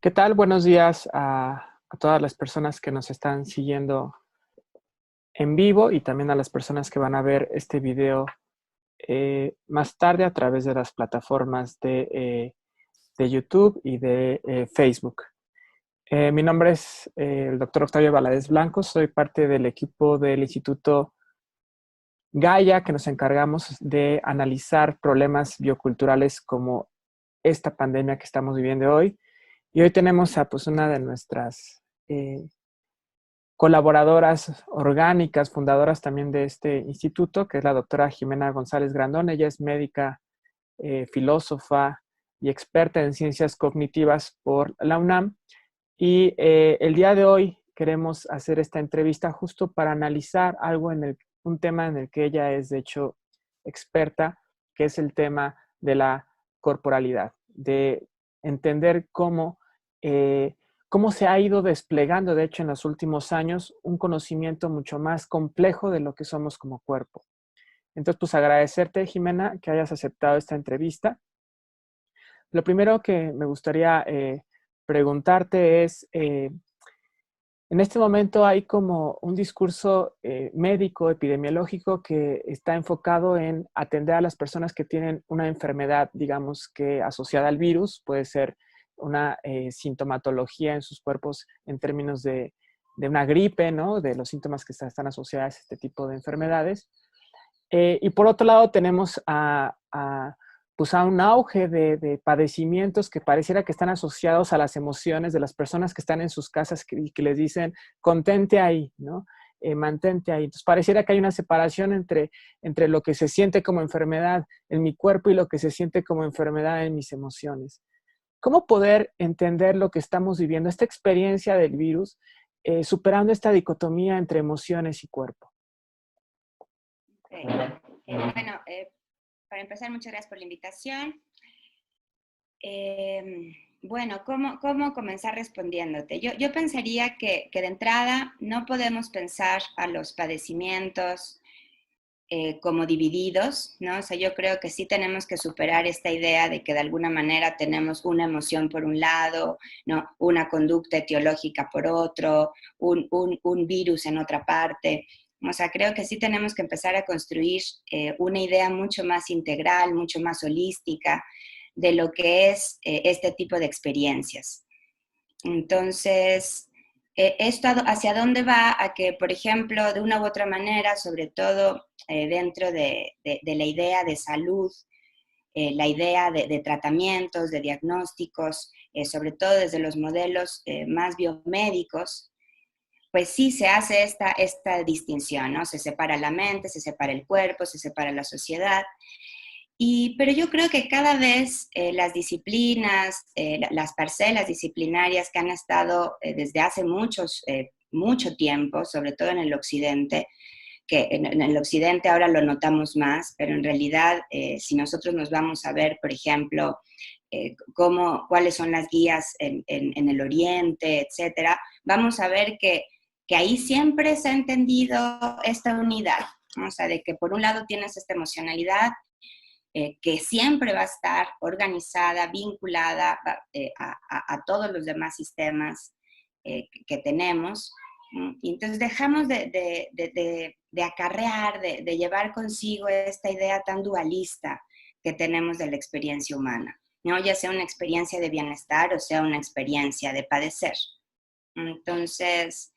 ¿Qué tal? Buenos días a todas las personas que nos están siguiendo en vivo y también a las personas que van a ver este video más tarde a través de las plataformas de YouTube y de Facebook. Mi nombre es el doctor Octavio Valadez Blanco, soy parte del equipo del Instituto Gaia, que nos encargamos de analizar problemas bioculturales como esta pandemia que estamos viviendo hoy. Y hoy tenemos a pues, una de nuestras colaboradoras orgánicas, fundadoras también de este instituto, que es la doctora Jimena González Grandón. Ella es médica, filósofa y experta en ciencias cognitivas por la UNAM. Y el día de hoy queremos hacer esta entrevista justo para analizar un tema en el que ella es, de hecho, experta, que es el tema de la corporalidad, de entender cómo se ha ido desplegando, de hecho, en los últimos años, un conocimiento mucho más complejo de lo que somos como cuerpo. Entonces, pues agradecerte, Jimena, que hayas aceptado esta entrevista. Lo primero que me gustaría preguntarte es, en este momento hay como un discurso médico, epidemiológico, que está enfocado en atender a las personas que tienen una enfermedad, digamos que asociada al virus, puede ser una sintomatología en sus cuerpos en términos de una gripe, ¿no? De los síntomas que están asociados a este tipo de enfermedades. Y por otro lado tenemos pues a un auge de padecimientos que pareciera que están asociados a las emociones de las personas que están en sus casas y que les dicen, contente ahí, ¿no? Mantente ahí. Entonces pareciera que hay una separación entre lo que se siente como enfermedad en mi cuerpo y lo que se siente como enfermedad en mis emociones. ¿Cómo poder entender lo que estamos viviendo, esta experiencia del virus, superando esta dicotomía entre emociones y cuerpo? Okay. Bueno, para empezar, muchas gracias por la invitación. Bueno, ¿cómo comenzar respondiéndote? Yo pensaría que de entrada no podemos pensar a los padecimientos como divididos, ¿no? O sea, yo creo que sí tenemos que superar esta idea de que de alguna manera tenemos una emoción por un lado, ¿no? Una conducta etiológica por otro, un virus en otra parte. O sea, creo que sí tenemos que empezar a construir una idea mucho más integral, mucho más holística de lo que es este tipo de experiencias. Entonces, ¿esto hacia dónde va? A que, por ejemplo, de una u otra manera, sobre todo dentro de la idea de salud, la idea de tratamientos, de diagnósticos, sobre todo desde los modelos más biomédicos, pues sí se hace esta distinción, ¿no? Se separa la mente, se separa el cuerpo, se separa la sociedad. Pero yo creo que cada vez las disciplinas, las parcelas disciplinarias que han estado desde hace mucho tiempo, sobre todo en el occidente, que en el occidente ahora lo notamos más, pero en realidad si nosotros nos vamos a ver, por ejemplo, cuáles son las guías en el oriente, etcétera, vamos a ver que ahí siempre se ha entendido esta unidad, ¿no? O sea, de que por un lado tienes esta emocionalidad que siempre va a estar organizada, vinculada a todos los demás sistemas que tenemos. Y entonces dejamos de acarrear, de llevar consigo esta idea tan dualista que tenemos de la experiencia humana, ¿no? Ya sea una experiencia de bienestar o sea una experiencia de padecer. Entonces,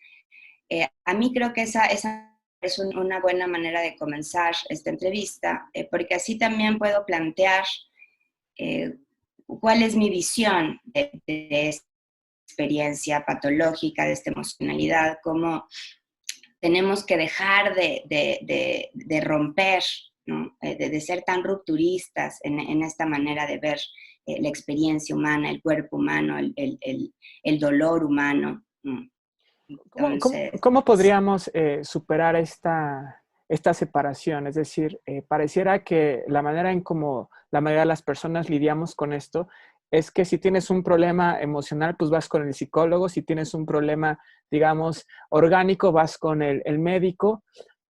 a mí creo que esa es una buena manera de comenzar esta entrevista, porque así también puedo plantear cuál es mi visión de esta experiencia patológica, de esta emocionalidad, cómo tenemos que dejar de romper, ¿no? De ser tan rupturistas en esta manera de ver la experiencia humana, el cuerpo humano, el dolor humano. Entonces, ¿Cómo podríamos superar esta separación? Es decir, pareciera que la manera en cómo la mayoría de las personas lidiamos con esto es que si tienes un problema emocional, pues vas con el psicólogo. Si tienes un problema, digamos, orgánico, vas con el médico.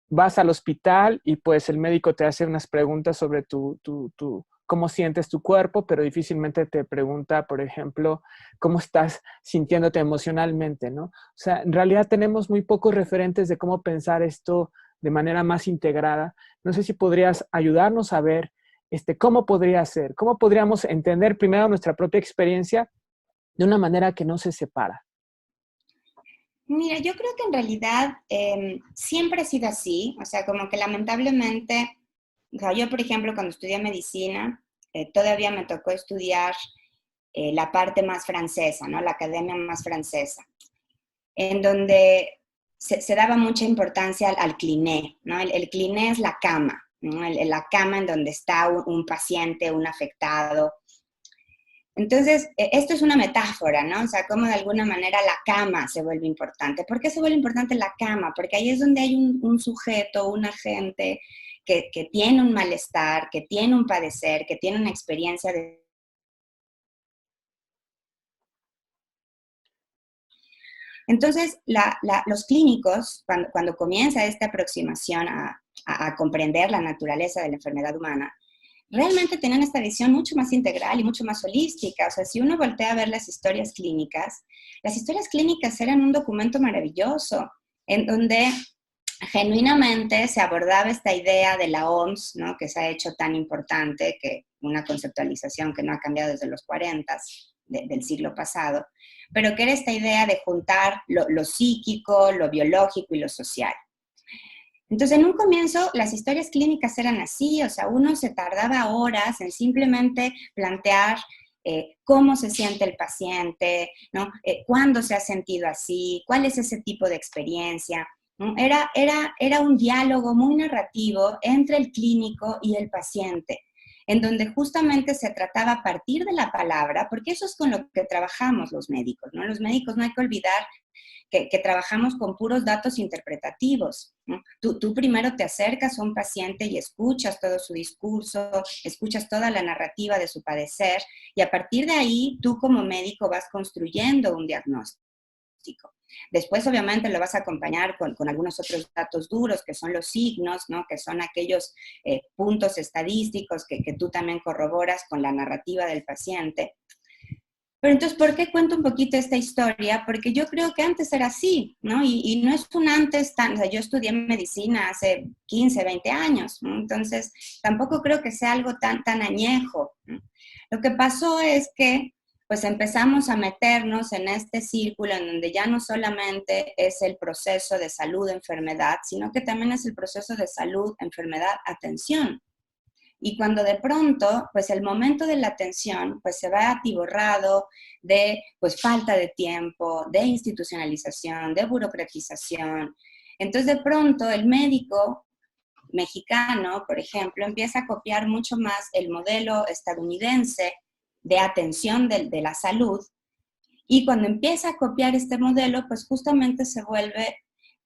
Vas al hospital y pues el médico te hace unas preguntas sobre tu cómo sientes tu cuerpo, pero difícilmente te pregunta, por ejemplo, cómo estás sintiéndote emocionalmente, ¿no? O sea, en realidad tenemos muy pocos referentes de cómo pensar esto de manera más integrada. No sé si podrías ayudarnos a ver cómo podría ser, cómo podríamos entender primero nuestra propia experiencia de una manera que no se separa. Mira, yo creo que en realidad siempre ha sido así, o sea, como que lamentablemente, o sea, yo por ejemplo cuando estudié medicina, todavía me tocó estudiar la parte más francesa, ¿no? La academia más francesa, en donde se daba mucha importancia al cliné, ¿no? El cliné es la cama, ¿no? La cama en donde está un paciente, un afectado. Entonces, esto es una metáfora, ¿no? O sea, cómo de alguna manera la cama se vuelve importante. ¿Por qué se vuelve importante la cama? Porque ahí es donde hay un sujeto, un agente que tiene un malestar, que tiene un padecer, que tiene una experiencia de... Entonces, los clínicos, cuando comienza esta aproximación a comprender la naturaleza de la enfermedad humana, realmente tenían esta visión mucho más integral y mucho más holística. O sea, si uno voltea a ver las historias clínicas eran un documento maravilloso, en donde genuinamente se abordaba esta idea de la OMS, ¿no? Que se ha hecho tan importante, que una conceptualización que no ha cambiado desde los 40 del siglo pasado, pero que era esta idea de juntar lo psíquico, lo biológico y lo social. Entonces, en un comienzo, las historias clínicas eran así, o sea, uno se tardaba horas en simplemente plantear cómo se siente el paciente, ¿no? Cuándo se ha sentido así, cuál es ese tipo de experiencia, ¿no? Era un diálogo muy narrativo entre el clínico y el paciente, en donde justamente se trataba a partir de la palabra, porque eso es con lo que trabajamos los médicos, ¿no? Los médicos no hay que olvidar que trabajamos con puros datos interpretativos, ¿no? Tú primero te acercas a un paciente y escuchas todo su discurso, escuchas toda la narrativa de su padecer, y a partir de ahí tú como médico vas construyendo un diagnóstico. Después, obviamente, lo vas a acompañar con algunos otros datos duros, que son los signos, ¿no? Que son aquellos puntos estadísticos que tú también corroboras con la narrativa del paciente. Pero entonces, ¿por qué cuento un poquito esta historia? Porque yo creo que antes era así, ¿no? Y no es un antes tan, o sea, yo estudié medicina hace 15, 20 años, ¿no? Entonces, tampoco creo que sea algo tan añejo, ¿no? Lo que pasó es que, pues empezamos a meternos en este círculo en donde ya no solamente es el proceso de salud-enfermedad, sino que también es el proceso de salud-enfermedad-atención. Y cuando de pronto, pues el momento de la atención, pues se va atiborrado de, pues, falta de tiempo, de institucionalización, de burocratización. Entonces, de pronto, el médico mexicano, por ejemplo, empieza a copiar mucho más el modelo estadounidense de atención de la salud. Y cuando empieza a copiar este modelo, pues justamente se vuelve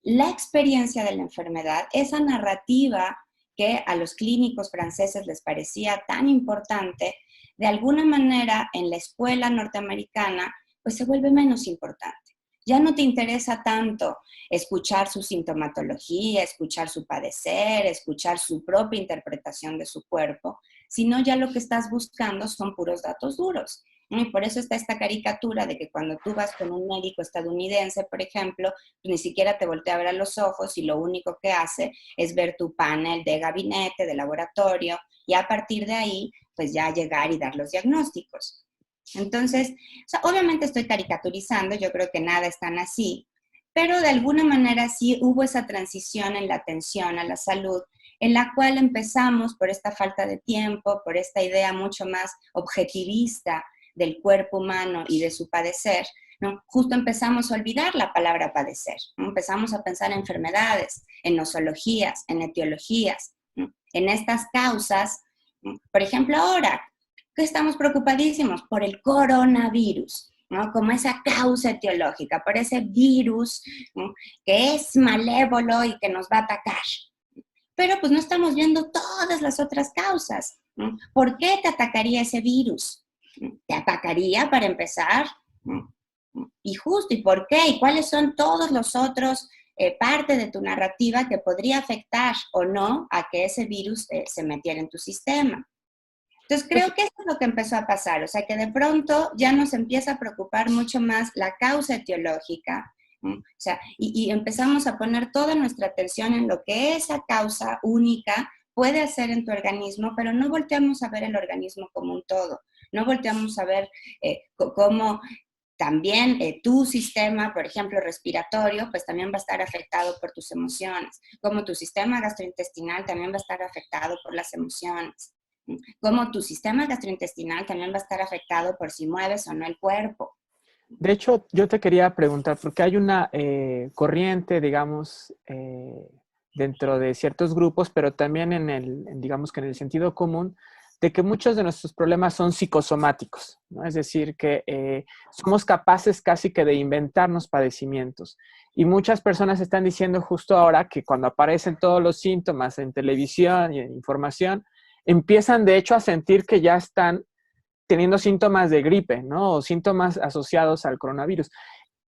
la experiencia de la enfermedad, esa narrativa que a los clínicos franceses les parecía tan importante, de alguna manera en la escuela norteamericana, pues se vuelve menos importante. Ya no te interesa tanto escuchar su sintomatología, escuchar su padecer, escuchar su propia interpretación de su cuerpo, sino ya lo que estás buscando son puros datos duros. Y por eso está esta caricatura de que cuando tú vas con un médico estadounidense, por ejemplo, pues ni siquiera te voltea a ver a los ojos y lo único que hace es ver tu panel de gabinete, de laboratorio, y a partir de ahí, pues ya llegar y dar los diagnósticos. Entonces, o sea, obviamente estoy caricaturizando, yo creo que nada es tan así, pero de alguna manera sí hubo esa transición en la atención a la salud, en la cual empezamos por esta falta de tiempo, por esta idea mucho más objetivista del cuerpo humano y de su padecer, ¿no? Justo empezamos a olvidar la palabra padecer, ¿no? Empezamos a pensar en enfermedades, en nosologías, en etiologías, ¿no? En estas causas, ¿no? Por ejemplo, ahora, que estamos preocupadísimos por el coronavirus, ¿no? Como esa causa etiológica, por ese virus, ¿no? Que es malévolo y que nos va a atacar. Pero pues no estamos viendo todas las otras causas, ¿no? ¿Por qué te atacaría ese virus? ¿Te atacaría para empezar? Y justo, ¿y por qué? ¿Y cuáles son todos los otros parte de tu narrativa que podría afectar o no a que ese virus se metiera en tu sistema? Entonces creo que eso es lo que empezó a pasar, o sea que de pronto ya nos empieza a preocupar mucho más la causa etiológica, ¿no? O sea, y empezamos a poner toda nuestra atención en lo que esa causa única puede hacer en tu organismo, pero no volteamos a ver el organismo como un todo, no volteamos a ver cómo también tu sistema, por ejemplo, respiratorio, pues también va a estar afectado por tus emociones, como tu sistema gastrointestinal también va a estar afectado por las emociones, como tu sistema gastrointestinal también va a estar afectado por si mueves o no el cuerpo. De hecho, yo te quería preguntar, porque hay una corriente, digamos, dentro de ciertos grupos, pero también digamos que en el sentido común, de que muchos de nuestros problemas son psicosomáticos, ¿no? Es decir, que somos capaces casi que de inventarnos padecimientos. Y muchas personas están diciendo justo ahora que cuando aparecen todos los síntomas en televisión y en información, empiezan de hecho a sentir que ya están teniendo síntomas de gripe, ¿no? O síntomas asociados al coronavirus.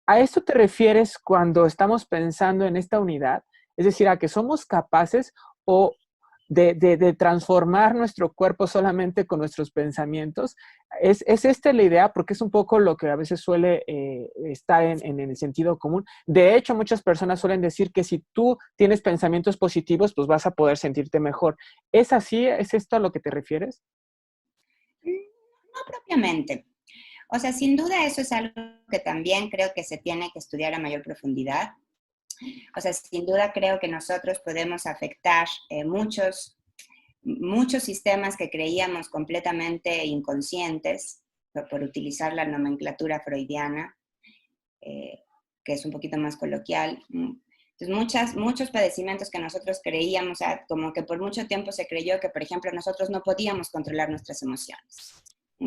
¿A esto te refieres cuando estamos pensando en esta unidad? Es decir, a que somos capaces o de transformar nuestro cuerpo solamente con nuestros pensamientos. ¿Es esta la idea? Porque es un poco lo que a veces suele estar en el sentido común. De hecho, muchas personas suelen decir que si tú tienes pensamientos positivos, pues vas a poder sentirte mejor. ¿Es así? ¿Es esto a lo que te refieres? No propiamente. O sea, sin duda eso es algo que también creo que se tiene que estudiar a mayor profundidad. O sea, sin duda creo que nosotros podemos afectar muchos sistemas que creíamos completamente inconscientes, por utilizar la nomenclatura freudiana, que es un poquito más coloquial. Entonces, muchos padecimientos que nosotros creíamos, o sea, como que por mucho tiempo se creyó que, por ejemplo, nosotros no podíamos controlar nuestras emociones,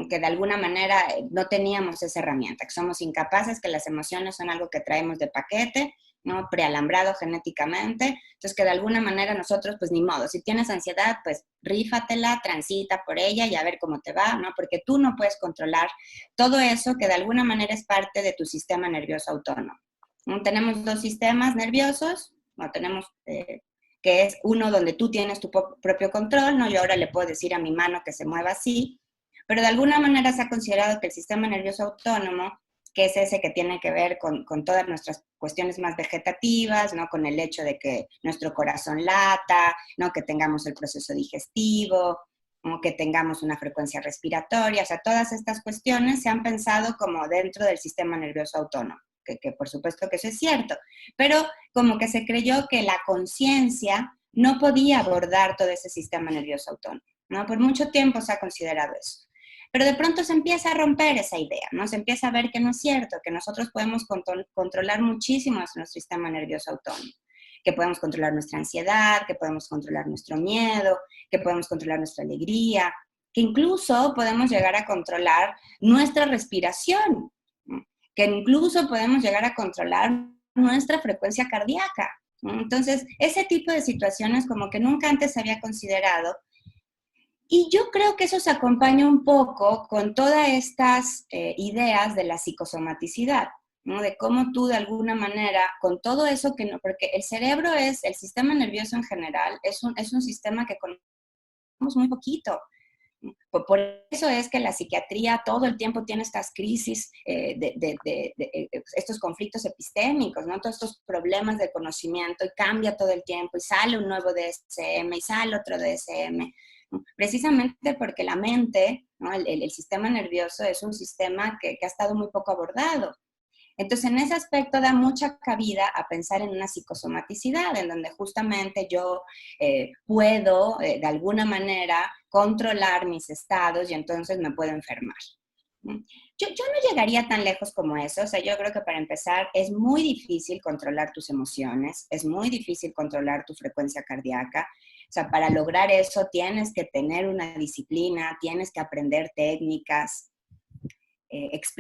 que de alguna manera no teníamos esa herramienta, que somos incapaces, que las emociones son algo que traemos de paquete, ¿no? Prealambrado genéticamente, entonces que de alguna manera nosotros, pues ni modo, si tienes ansiedad, pues rífatela, transita por ella y a ver cómo te va, ¿no? Porque tú no puedes controlar todo eso que de alguna manera es parte de tu sistema nervioso autónomo, ¿no? Tenemos dos sistemas nerviosos, ¿no? Tenemos, que es uno donde tú tienes tu propio control, ¿no? Yo ahora le puedo decir a mi mano que se mueva así, pero de alguna manera se ha considerado que el sistema nervioso autónomo, que es ese que tiene que ver con todas nuestras cuestiones más vegetativas, ¿no? Con el hecho de que nuestro corazón lata, ¿no? Que tengamos el proceso digestivo, ¿no? Que tengamos una frecuencia respiratoria, o sea, todas estas cuestiones se han pensado como dentro del sistema nervioso autónomo, que por supuesto que eso es cierto, pero como que se creyó que la conciencia no podía abordar todo ese sistema nervioso autónomo, ¿no? Por mucho tiempo se ha considerado eso. Pero de pronto se empieza a romper esa idea, ¿no? Se empieza a ver que no es cierto, que nosotros podemos controlar muchísimo nuestro sistema nervioso autónomo, que podemos controlar nuestra ansiedad, que podemos controlar nuestro miedo, que podemos controlar nuestra alegría, que incluso podemos llegar a controlar nuestra respiración, ¿no? Que incluso podemos llegar a controlar nuestra frecuencia cardíaca, ¿no? Entonces, ese tipo de situaciones como que nunca antes se había considerado. Y yo creo que eso se acompaña un poco con todas estas ideas de la psicosomaticidad, ¿no? De cómo tú de alguna manera, con todo eso que no, porque el cerebro es, el sistema nervioso en general, es un sistema que conocemos muy poquito. Por eso es que la psiquiatría todo el tiempo tiene estas crisis, estos conflictos epistémicos, ¿no? Todos estos problemas de conocimiento y cambia todo el tiempo y sale un nuevo DSM y sale otro DSM. Precisamente porque la mente, ¿no? El sistema nervioso es un sistema que ha estado muy poco abordado. Entonces, en ese aspecto da mucha cabida a pensar en una psicosomaticidad, en donde justamente yo puedo, de alguna manera, controlar mis estados y entonces me puedo enfermar. Yo no llegaría tan lejos como eso, o sea, yo creo que para empezar es muy difícil controlar tus emociones, es muy difícil controlar tu frecuencia cardíaca, o sea, para lograr eso tienes que tener una disciplina, tienes que aprender técnicas,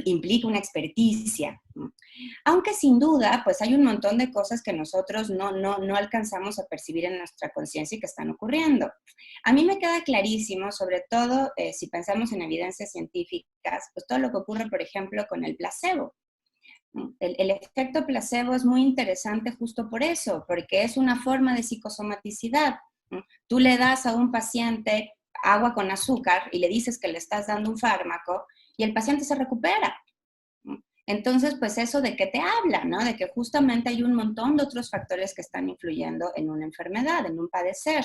implica una experticia, ¿no? Aunque sin duda, pues hay un montón de cosas que nosotros no alcanzamos a percibir en nuestra conciencia y que están ocurriendo. A mí me queda clarísimo, sobre todo si pensamos en evidencias científicas, pues todo lo que ocurre, por ejemplo, con el placebo. El efecto placebo es muy interesante justo por eso, porque es una forma de psicosomaticidad, ¿no? Tú le das a un paciente agua con azúcar y le dices que le estás dando un fármaco y el paciente se recupera. Entonces, pues eso de qué te habla, ¿no? De que justamente hay un montón de otros factores que están influyendo en una enfermedad, en un padecer.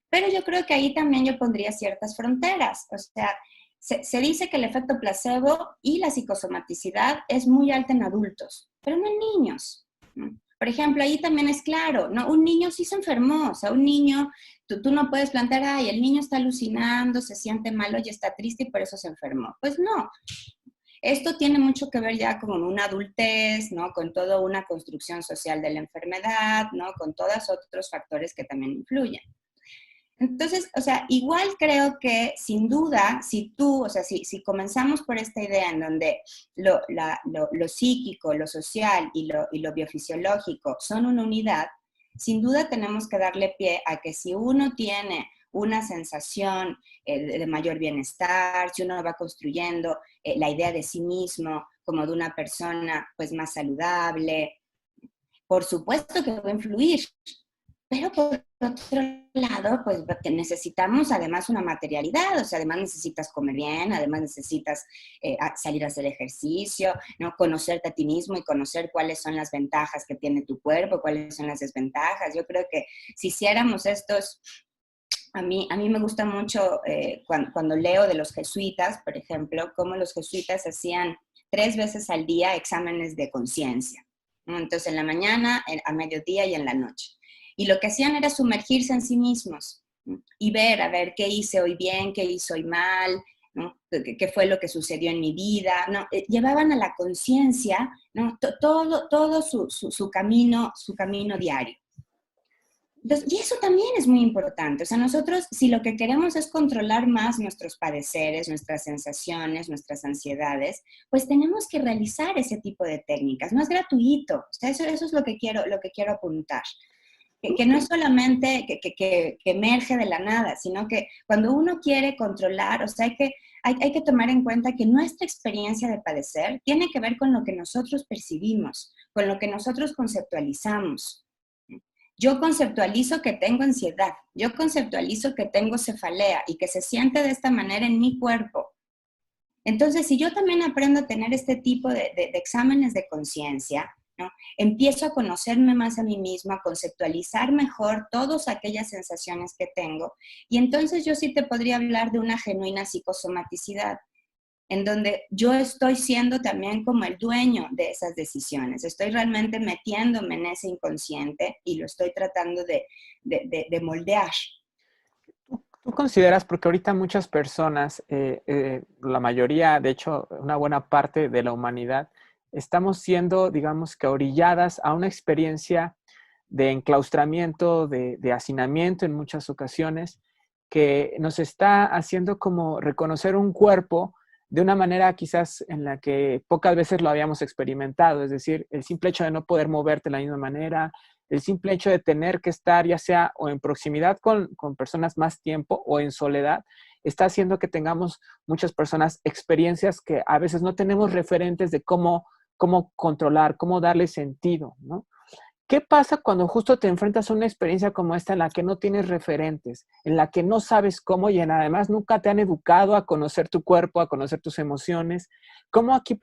Pero yo creo que ahí también yo pondría ciertas fronteras. O sea, se dice que el efecto placebo y la psicosomaticidad es muy alta en adultos, pero no en niños, ¿no? Por ejemplo, ahí también es claro, ¿no? Un niño sí se enfermó, o sea, un niño, tú no puedes plantear, ay, el niño está alucinando, se siente malo y está triste y por eso se enfermó. Pues no, esto tiene mucho que ver ya con una adultez, ¿no? Con toda una construcción social de la enfermedad, ¿no? Con todos otros factores que también influyen. Entonces, o sea, igual creo que sin duda, si comenzamos por esta idea en donde lo psíquico, lo social y lo biofisiológico son una unidad, sin duda tenemos que darle pie a que si uno tiene una sensación de mayor bienestar, si uno va construyendo la idea de sí mismo como de una persona pues más saludable, por supuesto que va a influir. Pero por otro lado, pues necesitamos además una materialidad, o sea, además necesitas comer bien, además necesitas salir a hacer ejercicio, ¿no? Conocerte a ti mismo y conocer cuáles son las ventajas que tiene tu cuerpo, cuáles son las desventajas. Yo creo que si hiciéramos estos, a mí me gusta mucho cuando leo de los jesuitas, por ejemplo, cómo los jesuitas hacían 3 veces al día exámenes de conciencia, ¿no? Entonces, en la mañana, a mediodía y en la noche. Y lo que hacían era sumergirse en sí mismos, ¿no? Y ver, a ver, qué hice hoy bien, qué hice hoy mal, ¿no? ¿Qué fue lo que sucedió en mi vida? ¿No? Llevaban a la conciencia, ¿no? Todo su camino diario. Entonces, y eso también es muy importante. O sea, nosotros, si lo que queremos es controlar más nuestros padeceres, nuestras sensaciones, nuestras ansiedades, pues tenemos que realizar ese tipo de técnicas. No es gratuito. O sea, eso es lo que quiero apuntar. Que no es solamente que emerge de la nada, sino que cuando uno quiere controlar, o sea, hay que tomar en cuenta que nuestra experiencia de padecer tiene que ver con lo que nosotros percibimos, con lo que nosotros conceptualizamos. Yo conceptualizo que tengo ansiedad, yo conceptualizo que tengo cefalea y que se siente de esta manera en mi cuerpo. Entonces, si yo también aprendo a tener este tipo de exámenes de conciencia, ¿no? Empiezo a conocerme más a mí misma, a conceptualizar mejor todas aquellas sensaciones que tengo, y entonces yo sí te podría hablar de una genuina psicosomaticidad, en donde yo estoy siendo también como el dueño de esas decisiones, estoy realmente metiéndome en ese inconsciente y lo estoy tratando de moldear. ¿Tú consideras, porque ahorita muchas personas, la mayoría, de hecho, una buena parte de la humanidad, estamos siendo, digamos que orilladas a una experiencia de enclaustramiento, de hacinamiento en muchas ocasiones, que nos está haciendo como reconocer un cuerpo de una manera quizás en la que pocas veces lo habíamos experimentado? Es decir, el simple hecho de no poder moverte de la misma manera, el simple hecho de tener que estar ya sea o en proximidad con personas más tiempo o en soledad, está haciendo que tengamos muchas personas experiencias que a veces no tenemos referentes de cómo controlar, cómo darle sentido, ¿no? ¿Qué pasa cuando justo te enfrentas a una experiencia como esta en la que no tienes referentes, en la que no sabes cómo y además nunca te han educado a conocer tu cuerpo, a conocer tus emociones? ¿Cómo aquí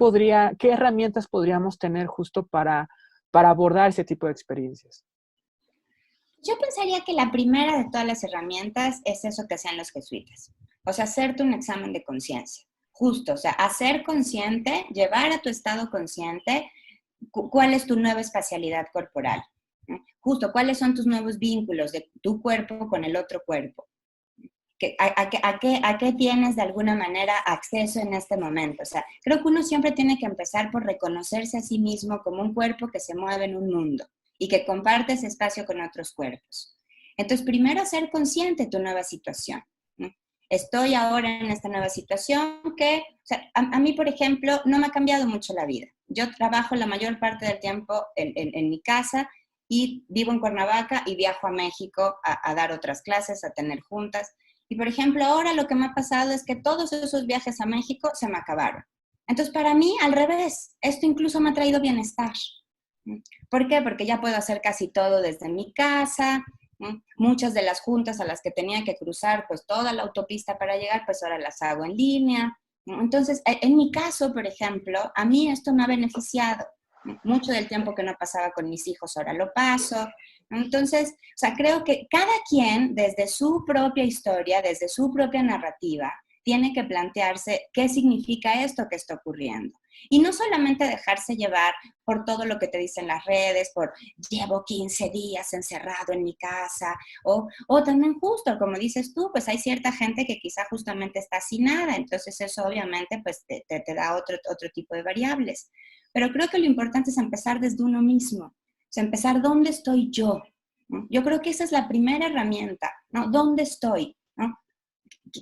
qué herramientas podríamos tener justo para abordar ese tipo de experiencias? Yo pensaría que la primera de todas las herramientas es eso que hacían los jesuitas, o sea, hacerte un examen de conciencia, justo, o sea, hacer consciente, llevar a tu estado consciente cuál es tu nueva espacialidad corporal, ¿no? Justo, cuáles son tus nuevos vínculos de tu cuerpo con el otro cuerpo. ¿A qué tienes de alguna manera acceso en este momento? O sea, creo que uno siempre tiene que empezar por reconocerse a sí mismo como un cuerpo que se mueve en un mundo y que comparte ese espacio con otros cuerpos. Entonces, primero ser consciente de tu nueva situación, ¿no? Estoy ahora en esta nueva situación que, o sea, a mí, por ejemplo, no me ha cambiado mucho la vida. Yo trabajo la mayor parte del tiempo en mi casa y vivo en Cuernavaca y viajo a México a dar otras clases, a tener juntas. Y, por ejemplo, ahora lo que me ha pasado es que todos esos viajes a México se me acabaron. Entonces, para mí, al revés, esto incluso me ha traído bienestar. ¿Por qué? Porque ya puedo hacer casi todo desde mi casa, ¿no? Muchas de las juntas a las que tenía que cruzar, pues toda la autopista para llegar, pues ahora las hago en línea, ¿no? Entonces, en mi caso, por ejemplo, a mí esto me ha beneficiado. Mucho del tiempo que no pasaba con mis hijos ahora lo paso. Entonces, o sea, creo que cada quien, desde su propia historia, desde su propia narrativa, tiene que plantearse qué significa esto que está ocurriendo. Y no solamente dejarse llevar por todo lo que te dicen las redes, por llevo 15 días encerrado en mi casa, o también justo, como dices tú, pues hay cierta gente que quizá justamente está sin nada, entonces eso obviamente pues te da otro tipo de variables. Pero creo que lo importante es empezar desde uno mismo, o sea, empezar dónde estoy yo, ¿no? Yo creo que esa es la primera herramienta, ¿no? ¿Dónde estoy? ¿No?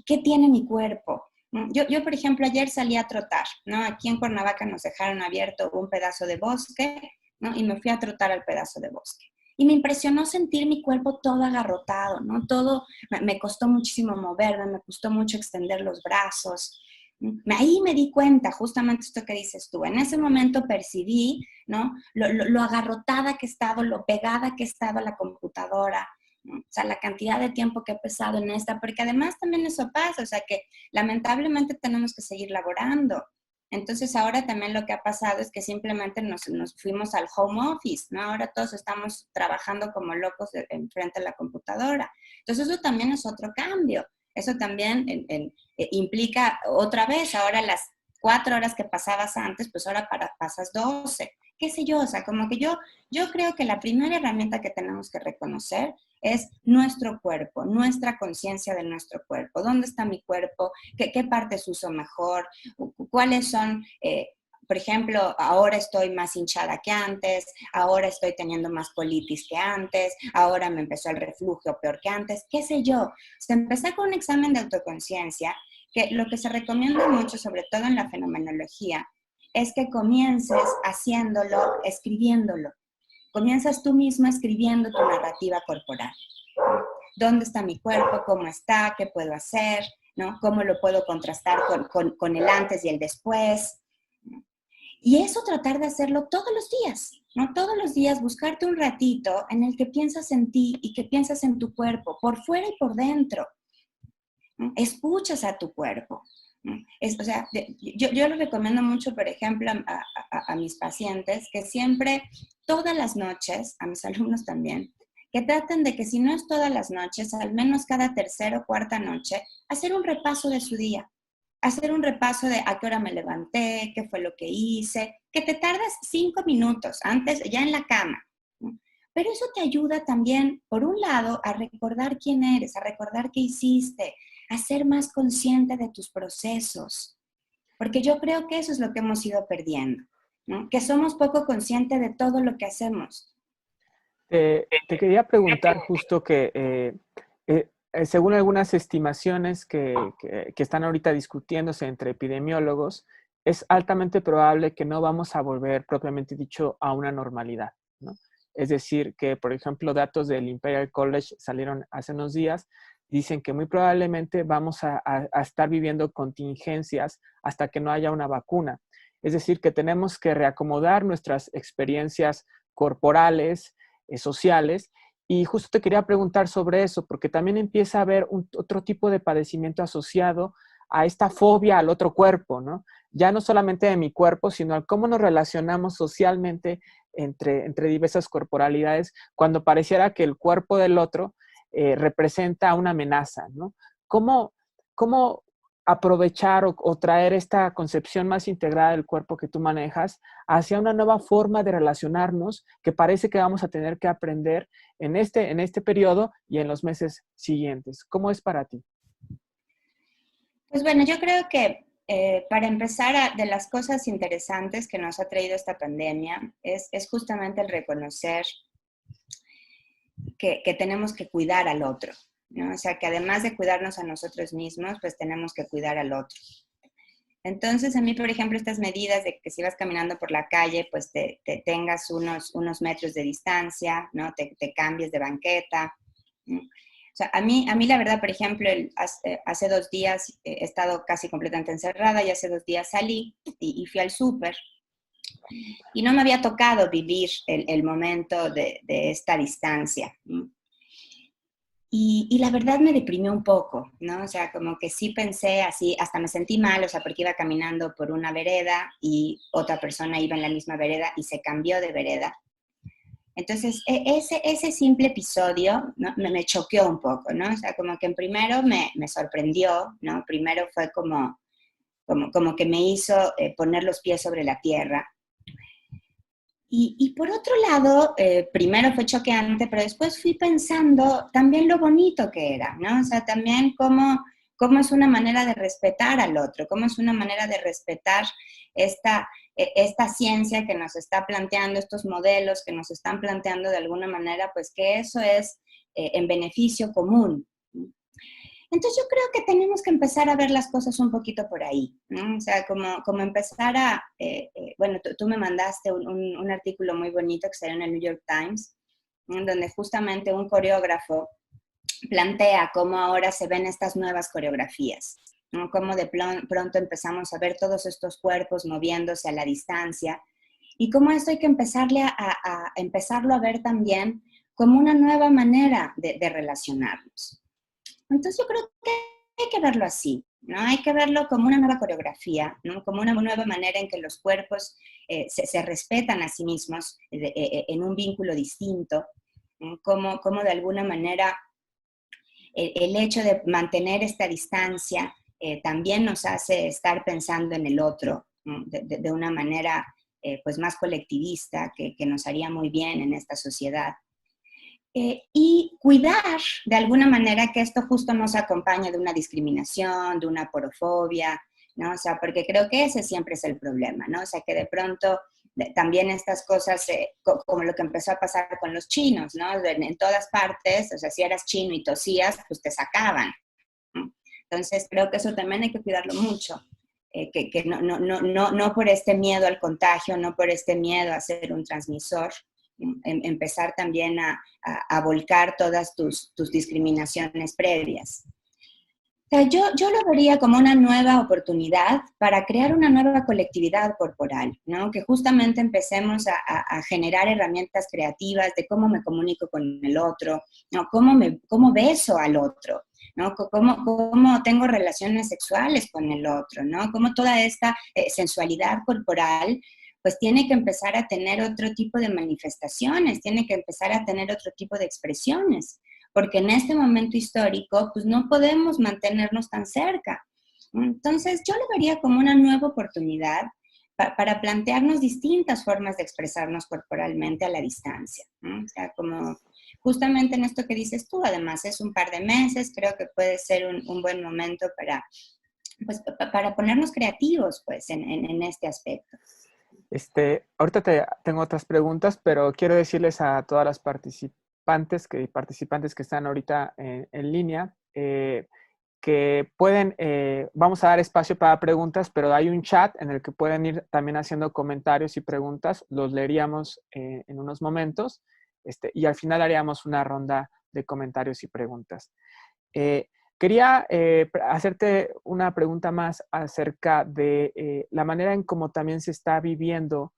¿Qué tiene mi cuerpo? Yo, por ejemplo, ayer salí a trotar, ¿no? Aquí en Cuernavaca nos dejaron abierto un pedazo de bosque, ¿no? Y me fui a trotar al pedazo de bosque. Y me impresionó sentir mi cuerpo todo agarrotado, ¿no? Todo, me costó muchísimo moverme, me costó mucho extender los brazos. Ahí me di cuenta, justamente esto que dices tú, en ese momento percibí, ¿no? Lo agarrotada que he estado, lo pegada que he estado a la computadora, ¿no? O sea, la cantidad de tiempo que he pasado en esta, porque además también eso pasa, o sea, que lamentablemente tenemos que seguir laborando. Entonces ahora también lo que ha pasado es que simplemente nos fuimos al home office, ¿no? Ahora todos estamos trabajando como locos enfrente de la computadora. Entonces eso también es otro cambio. Eso también implica otra vez, ahora las 4 horas que pasabas antes, pues ahora pasas 12. Qué sé yo, o sea, como que yo creo que la primera herramienta que tenemos que reconocer es nuestro cuerpo, nuestra conciencia de nuestro cuerpo. ¿Dónde está mi cuerpo? ¿Qué partes uso mejor? ¿Cuáles son, por ejemplo, ahora estoy más hinchada que antes, ahora estoy teniendo más colitis que antes, ahora me empezó el reflujo peor que antes? ¿Qué sé yo? Se empezó con un examen de autoconciencia, que lo que se recomienda mucho, sobre todo en la fenomenología, es que comiences haciéndolo, escribiéndolo. Comienzas tú mismo escribiendo tu narrativa corporal. ¿Dónde está mi cuerpo? ¿Cómo está? ¿Qué puedo hacer? ¿No? ¿Cómo lo puedo contrastar con el antes y el después? Y eso tratar de hacerlo todos los días, ¿no? Todos los días buscarte un ratito en el que piensas en ti y que piensas en tu cuerpo, por fuera y por dentro, ¿no? Escuchas a tu cuerpo, ¿no? O sea, yo lo recomiendo mucho, por ejemplo, a mis pacientes, que siempre, todas las noches, a mis alumnos también, que traten de que si no es todas las noches, al menos cada tercera o cuarta noche, hacer un repaso de su día. Hacer un repaso de a qué hora me levanté, qué fue lo que hice, que te tardas 5 minutos antes, ya en la cama, ¿no? Pero eso te ayuda también, por un lado, a recordar quién eres, a recordar qué hiciste, a ser más consciente de tus procesos. Porque yo creo que eso es lo que hemos ido perdiendo, ¿no? Que somos poco conscientes de todo lo que hacemos. Te quería preguntar justo que, según algunas estimaciones que están ahorita discutiéndose entre epidemiólogos, es altamente probable que no vamos a volver, propiamente dicho, a una normalidad, ¿no? Es decir, que, por ejemplo, datos del Imperial College salieron hace unos días, dicen que muy probablemente vamos a estar viviendo contingencias hasta que no haya una vacuna. Es decir, que tenemos que reacomodar nuestras experiencias corporales, sociales. Y justo te quería preguntar sobre eso, porque también empieza a haber otro tipo de padecimiento asociado a esta fobia al otro cuerpo, ¿no? Ya no solamente de mi cuerpo, sino al cómo nos relacionamos socialmente entre diversas corporalidades, cuando pareciera que el cuerpo del otro representa una amenaza, ¿no? ¿Cómo, cómo aprovechar o traer esta concepción más integrada del cuerpo que tú manejas hacia una nueva forma de relacionarnos que parece que vamos a tener que aprender en este periodo y en los meses siguientes? ¿Cómo es para ti? Pues bueno, yo creo que para empezar, de las cosas interesantes que nos ha traído esta pandemia es justamente el reconocer que tenemos que cuidar al otro, ¿no? O sea, que además de cuidarnos a nosotros mismos, pues tenemos que cuidar al otro. Entonces, a mí, por ejemplo, estas medidas de que si vas caminando por la calle, pues te tengas unos metros de distancia, ¿no? Te cambies de banqueta, ¿no? O sea, a mí la verdad, por ejemplo, hace 2 días he estado casi completamente encerrada y hace 2 días salí y fui al súper y no me había tocado vivir el momento de esta distancia, ¿no? Y la verdad me deprimió un poco, ¿no? O sea, como que sí pensé así, hasta me sentí mal, o sea, porque iba caminando por una vereda y otra persona iba en la misma vereda y se cambió de vereda. Entonces, ese simple episodio, ¿no? Me choqueó un poco, ¿no? O sea, como que en primero me sorprendió, ¿no? Primero fue como que me hizo poner los pies sobre la tierra. Y por otro lado, primero fue choqueante, pero después fui pensando también lo bonito que era, ¿no? O sea, también cómo es una manera de respetar al otro, cómo es una manera de respetar esta ciencia que nos está planteando, estos modelos que nos están planteando de alguna manera, pues que eso es en beneficio común. Entonces yo creo que tenemos que empezar a ver las cosas un poquito por ahí, ¿no? O sea, como empezar bueno, tú me mandaste un artículo muy bonito que salió en el New York Times, ¿no? Donde justamente un coreógrafo plantea cómo ahora se ven estas nuevas coreografías, ¿no? Cómo de pronto empezamos a ver todos estos cuerpos moviéndose a la distancia y cómo esto hay que empezarlo a ver también como una nueva manera de relacionarnos. Entonces yo creo que hay que verlo así, ¿no? Hay que verlo como una nueva coreografía, ¿no? Como una nueva manera en que los cuerpos se respetan a sí mismos en un vínculo distinto, ¿no? Como de alguna manera el hecho de mantener esta distancia también nos hace estar pensando en el otro, ¿no? De una manera pues más colectivista que nos haría muy bien en esta sociedad. Y cuidar de alguna manera que esto justo no se acompañe de una discriminación, de una porofobia, ¿no? O sea, porque creo que ese siempre es el problema, ¿no? O sea, que de pronto también estas cosas, como lo que empezó a pasar con los chinos, ¿no? En todas partes, o sea, si eras chino y tosías, pues te sacaban, ¿no? Entonces, creo que eso también hay que cuidarlo mucho. Que no por este miedo al contagio, no por este miedo a ser un transmisor, empezar también a volcar todas tus discriminaciones previas. O sea, yo lo vería como una nueva oportunidad para crear una nueva colectividad corporal, ¿no? Que justamente empecemos a generar herramientas creativas de cómo me comunico con el otro, ¿no? Cómo beso al otro, ¿no? Cómo tengo relaciones sexuales con el otro, ¿no? Cómo toda esta sensualidad corporal pues tiene que empezar a tener otro tipo de manifestaciones, tiene que empezar a tener otro tipo de expresiones, porque en este momento histórico, pues no podemos mantenernos tan cerca. Entonces, yo lo vería como una nueva oportunidad para plantearnos distintas formas de expresarnos corporalmente a la distancia, ¿no? O sea, como justamente en esto que dices tú, además es un par de meses, creo que puede ser un buen momento pues, para ponernos creativos, pues, en este aspecto. Ahorita tengo otras preguntas, pero quiero decirles a todas las participantes que están ahorita en línea que pueden, vamos a dar espacio para preguntas, pero hay un chat en el que pueden ir también haciendo comentarios y preguntas, los leeríamos en unos momentos y al final haríamos una ronda de comentarios y preguntas. Quería hacerte una pregunta más acerca de la manera en cómo también se está viviendo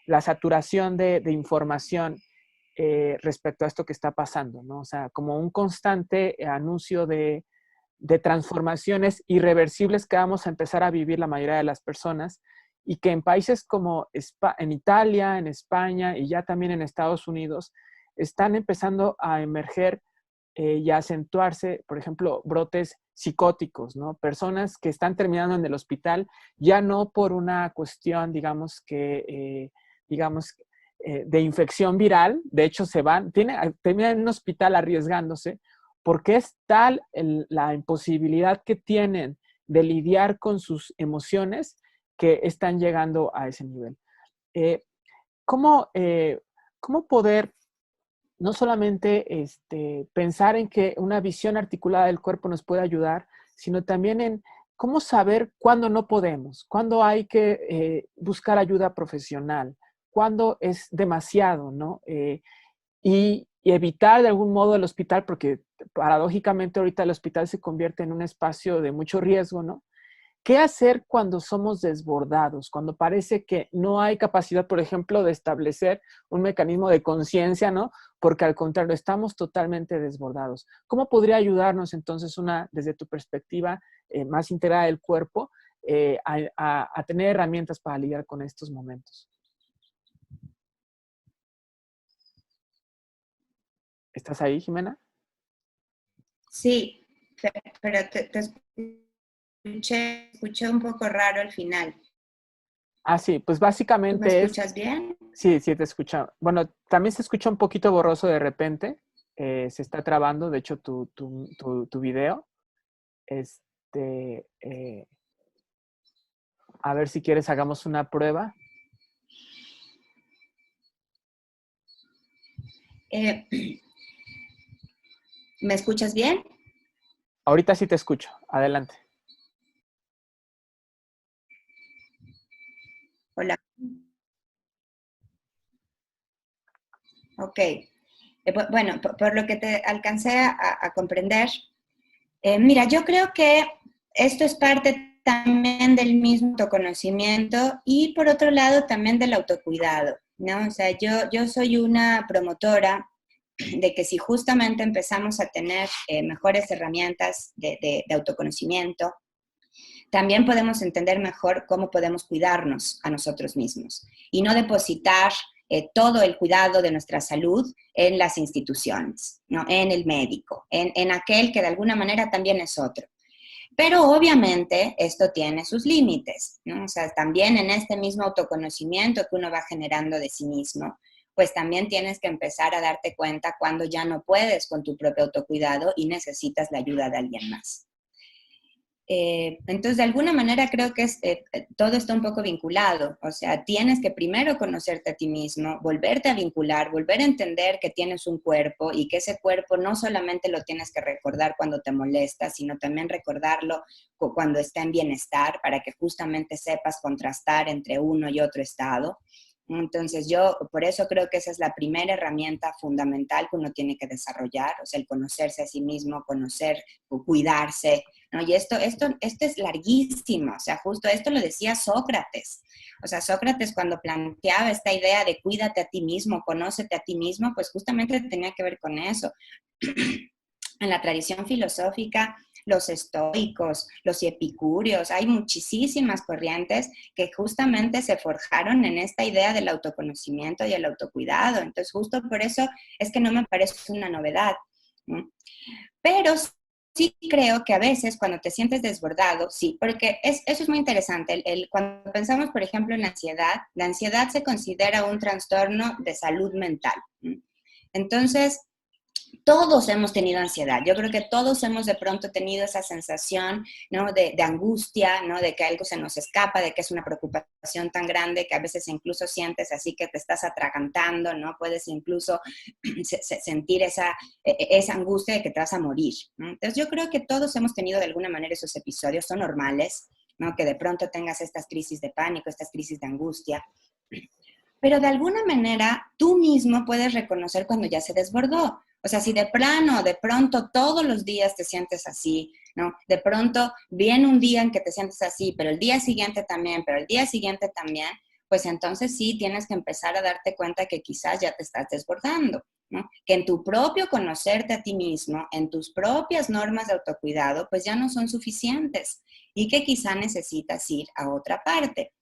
la saturación de información respecto a esto que está pasando, ¿no? O sea, como un constante anuncio de transformaciones irreversibles que vamos a empezar a vivir la mayoría de las personas y que en países como en Italia, en España y ya también en Estados Unidos están empezando a emerger y a acentuarse, por ejemplo, brotes psicóticos, ¿no? Personas que están terminando en el hospital ya no por una cuestión, digamos, de infección viral, de hecho terminan en un hospital arriesgándose porque es tal la imposibilidad que tienen de lidiar con sus emociones que están llegando a ese nivel. ¿Cómo poder no solamente pensar en que una visión articulada del cuerpo nos puede ayudar, sino también en cómo saber cuándo no podemos, cuándo hay que buscar ayuda profesional, cuándo es demasiado, ¿no? Y evitar de algún modo el hospital, porque paradójicamente ahorita el hospital se convierte en un espacio de mucho riesgo, ¿no? ¿Qué hacer cuando somos desbordados? Cuando parece que no hay capacidad, por ejemplo, de establecer un mecanismo de conciencia, ¿no? porque al contrario, estamos totalmente desbordados. ¿Cómo podría ayudarnos entonces desde tu perspectiva más integrada del cuerpo, a tener herramientas para lidiar con estos momentos? ¿Estás ahí, Jimena? Sí, pero te escuché un poco raro al final. Ah, sí, pues ¿Tú me básicamente escuchas bien? sí, sí te escucha. Bueno, también se escucha un poquito borroso de repente, se está trabando, de hecho, tu video. Este, a ver si quieres hagamos una prueba. Eh, ¿Me escuchas bien? Ahorita sí te escucho, adelante. Hola. Ok. Bueno, por lo que te alcancé a comprender, mira, yo creo que esto es parte también del mismo autoconocimiento y por otro lado también del autocuidado, ¿no? O sea, yo soy una promotora de que si justamente empezamos a tener mejores herramientas de autoconocimiento, también podemos entender mejor cómo podemos cuidarnos a nosotros mismos y no depositar todo el cuidado de nuestra salud en las instituciones, ¿no? En el médico, en aquel que de alguna manera también es otro. Pero obviamente esto tiene sus límites, ¿no? O sea, también en este mismo autoconocimiento que uno va generando de sí mismo, pues también tienes que empezar a darte cuenta cuando ya no puedes con tu propio autocuidado y necesitas la ayuda de alguien más. Entonces, de alguna manera creo que todo está un poco vinculado. O sea, tienes que primero conocerte a ti mismo, volverte a vincular, volver a entender que tienes un cuerpo y que ese cuerpo no solamente lo tienes que recordar cuando te molesta, sino también recordarlo cuando está en bienestar para que justamente sepas contrastar entre uno y otro estado. Entonces yo por eso creo que esa es la primera herramienta fundamental que uno tiene que desarrollar, o sea, el conocerse a sí mismo, conocer, cuidarse, ¿no? Y esto es larguísimo, o sea, justo esto lo decía Sócrates. O sea, Sócrates cuando planteaba esta idea de cuídate a ti mismo, conócete a ti mismo, pues justamente tenía que ver con eso. En la tradición filosófica, los estoicos, los epicúreos, hay muchísimas corrientes que justamente se forjaron en esta idea del autoconocimiento y el autocuidado. Entonces, justo por eso es que no me parece una novedad, ¿no? Pero sí creo que a veces cuando te sientes desbordado, sí, porque eso es muy interesante. Cuando pensamos, por ejemplo, en la ansiedad se considera un trastorno de salud mental. Entonces, todos hemos tenido ansiedad. Yo creo que todos hemos de pronto tenido esa sensación, ¿no? de angustia, ¿no? De que algo se nos escapa, de que es una preocupación tan grande que a veces incluso sientes así que te estás atragantando, ¿no? Puedes incluso sentir esa angustia de que te vas a morir, ¿no? Entonces yo creo que todos hemos tenido de alguna manera esos episodios, son normales, ¿no? Que de pronto tengas estas crisis de pánico, estas crisis de angustia. Pero de alguna manera tú mismo puedes reconocer cuando ya se desbordó. O sea, si de plano, de pronto todos los días te sientes así, ¿no? De pronto viene un día en que te sientes así, pero el día siguiente también, pero el día siguiente también, pues entonces sí tienes que empezar a darte cuenta que quizás ya te estás desbordando, ¿no? Que en tu propio conocerte a ti mismo, en tus propias normas de autocuidado, pues ya no son suficientes y que quizá necesitas ir a otra parte.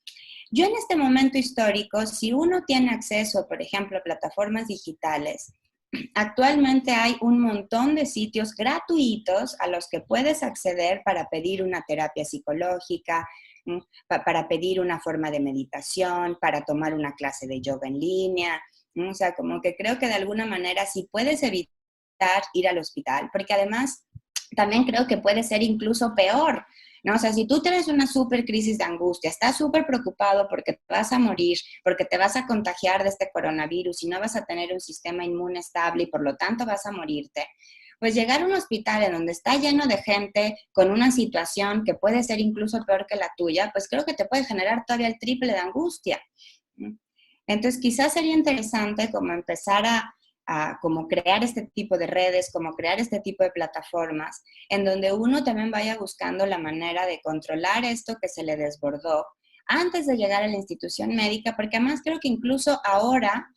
Yo en este momento histórico, si uno tiene acceso, por ejemplo, a plataformas digitales, actualmente hay un montón de sitios gratuitos a los que puedes acceder para pedir una terapia psicológica, para pedir una forma de meditación, para tomar una clase de yoga en línea. O sea, como que creo que de alguna manera sí puedes evitar ir al hospital, porque además también creo que puede ser incluso peor, ¿no? O sea, si tú tienes una súper crisis de angustia, estás súper preocupado porque te vas a morir, porque te vas a contagiar de este coronavirus y no vas a tener un sistema inmune estable y por lo tanto vas a morirte, pues llegar a un hospital en donde está lleno de gente con una situación que puede ser incluso peor que la tuya, pues creo que te puede generar todavía el triple de angustia. Entonces, quizás sería interesante como empezar a como crear este tipo de redes, como crear este tipo de plataformas, en donde uno también vaya buscando la manera de controlar esto que se le desbordó antes de llegar a la institución médica, porque además creo que incluso ahora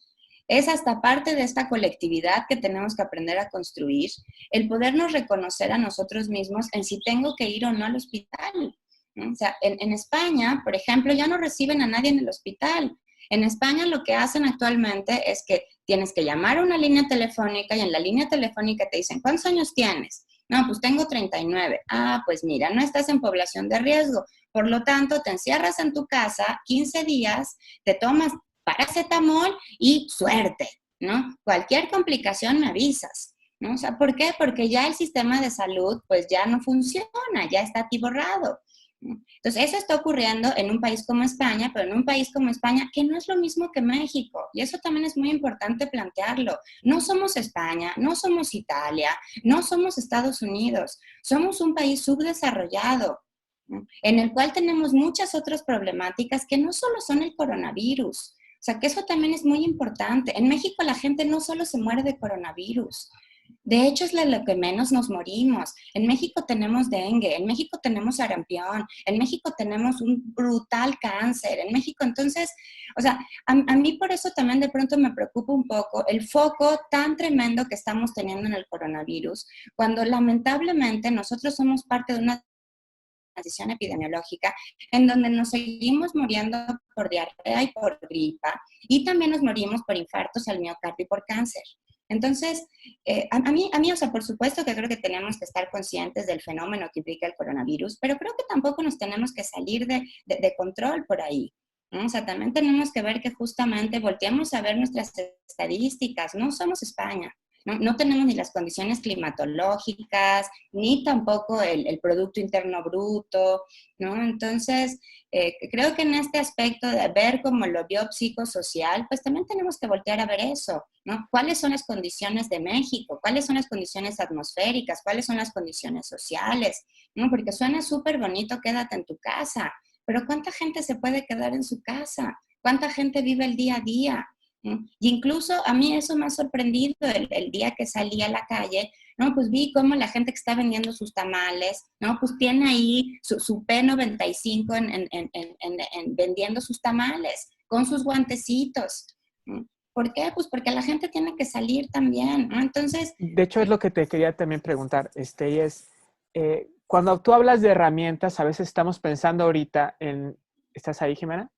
Es hasta parte de esta colectividad que tenemos que aprender a construir, el podernos reconocer a nosotros mismos en si tengo que ir o no al hospital, ¿no? O sea, en España, por ejemplo, ya no reciben a nadie en el hospital. En España lo que hacen actualmente es que tienes que llamar a una línea telefónica y en la línea telefónica te dicen, ¿cuántos años tienes? No, pues tengo 39. Ah, pues mira, no estás en población de riesgo. Por lo tanto, te encierras en tu casa 15 días, te tomas paracetamol y suerte, ¿no? Cualquier complicación me avisas, ¿no? O sea, ¿por qué? Porque ya el sistema de salud pues ya no funciona, ya está atiborrado. Entonces, eso está ocurriendo en un país como España, pero en un país como España que no es lo mismo que México. Y eso también es muy importante plantearlo. No somos España, no somos Italia, no somos Estados Unidos. Somos un país subdesarrollado, ¿no? En el cual tenemos muchas otras problemáticas que no solo son el coronavirus. O sea, que eso también es muy importante. En México la gente no solo se muere de coronavirus. De hecho, es lo que menos nos morimos. En México tenemos dengue, en México tenemos sarampión, en México tenemos un brutal cáncer, en México, entonces, o sea, a mí por eso también de pronto me preocupa un poco el foco tan tremendo que estamos teniendo en el coronavirus, cuando lamentablemente nosotros somos parte de una transición epidemiológica en donde nos seguimos muriendo por diarrea y por gripa, y también nos morimos por infartos al miocardio y por cáncer. Entonces, a mí, o sea, por supuesto que creo que tenemos que estar conscientes del fenómeno que implica el coronavirus, pero creo que tampoco nos tenemos que salir de control por ahí, ¿no? O sea, también tenemos que ver que justamente volteamos a ver nuestras estadísticas, no somos España. No, no tenemos ni las condiciones climatológicas, ni tampoco el Producto Interno Bruto, ¿no? Entonces, creo que en este aspecto de ver como lo biopsicosocial, pues también tenemos que voltear a ver eso, ¿no? ¿Cuáles son las condiciones de México? ¿Cuáles son las condiciones atmosféricas? ¿Cuáles son las condiciones sociales? ¿No? Porque suena súper bonito, quédate en tu casa, pero ¿cuánta gente se puede quedar en su casa? ¿Cuánta gente vive el día a día? ¿No? Y incluso a mí eso me ha sorprendido el día que salí a la calle, ¿no? Pues vi cómo la gente que está vendiendo sus tamales, ¿no? Pues tiene ahí su P95 vendiendo sus tamales, con sus guantecitos, ¿no? ¿Por qué? Pues porque la gente tiene que salir también, ¿no? Entonces... De hecho, es lo que te quería también preguntar, y es, cuando tú hablas de herramientas, a veces estamos pensando ahorita en, ¿estás ahí, Jimena?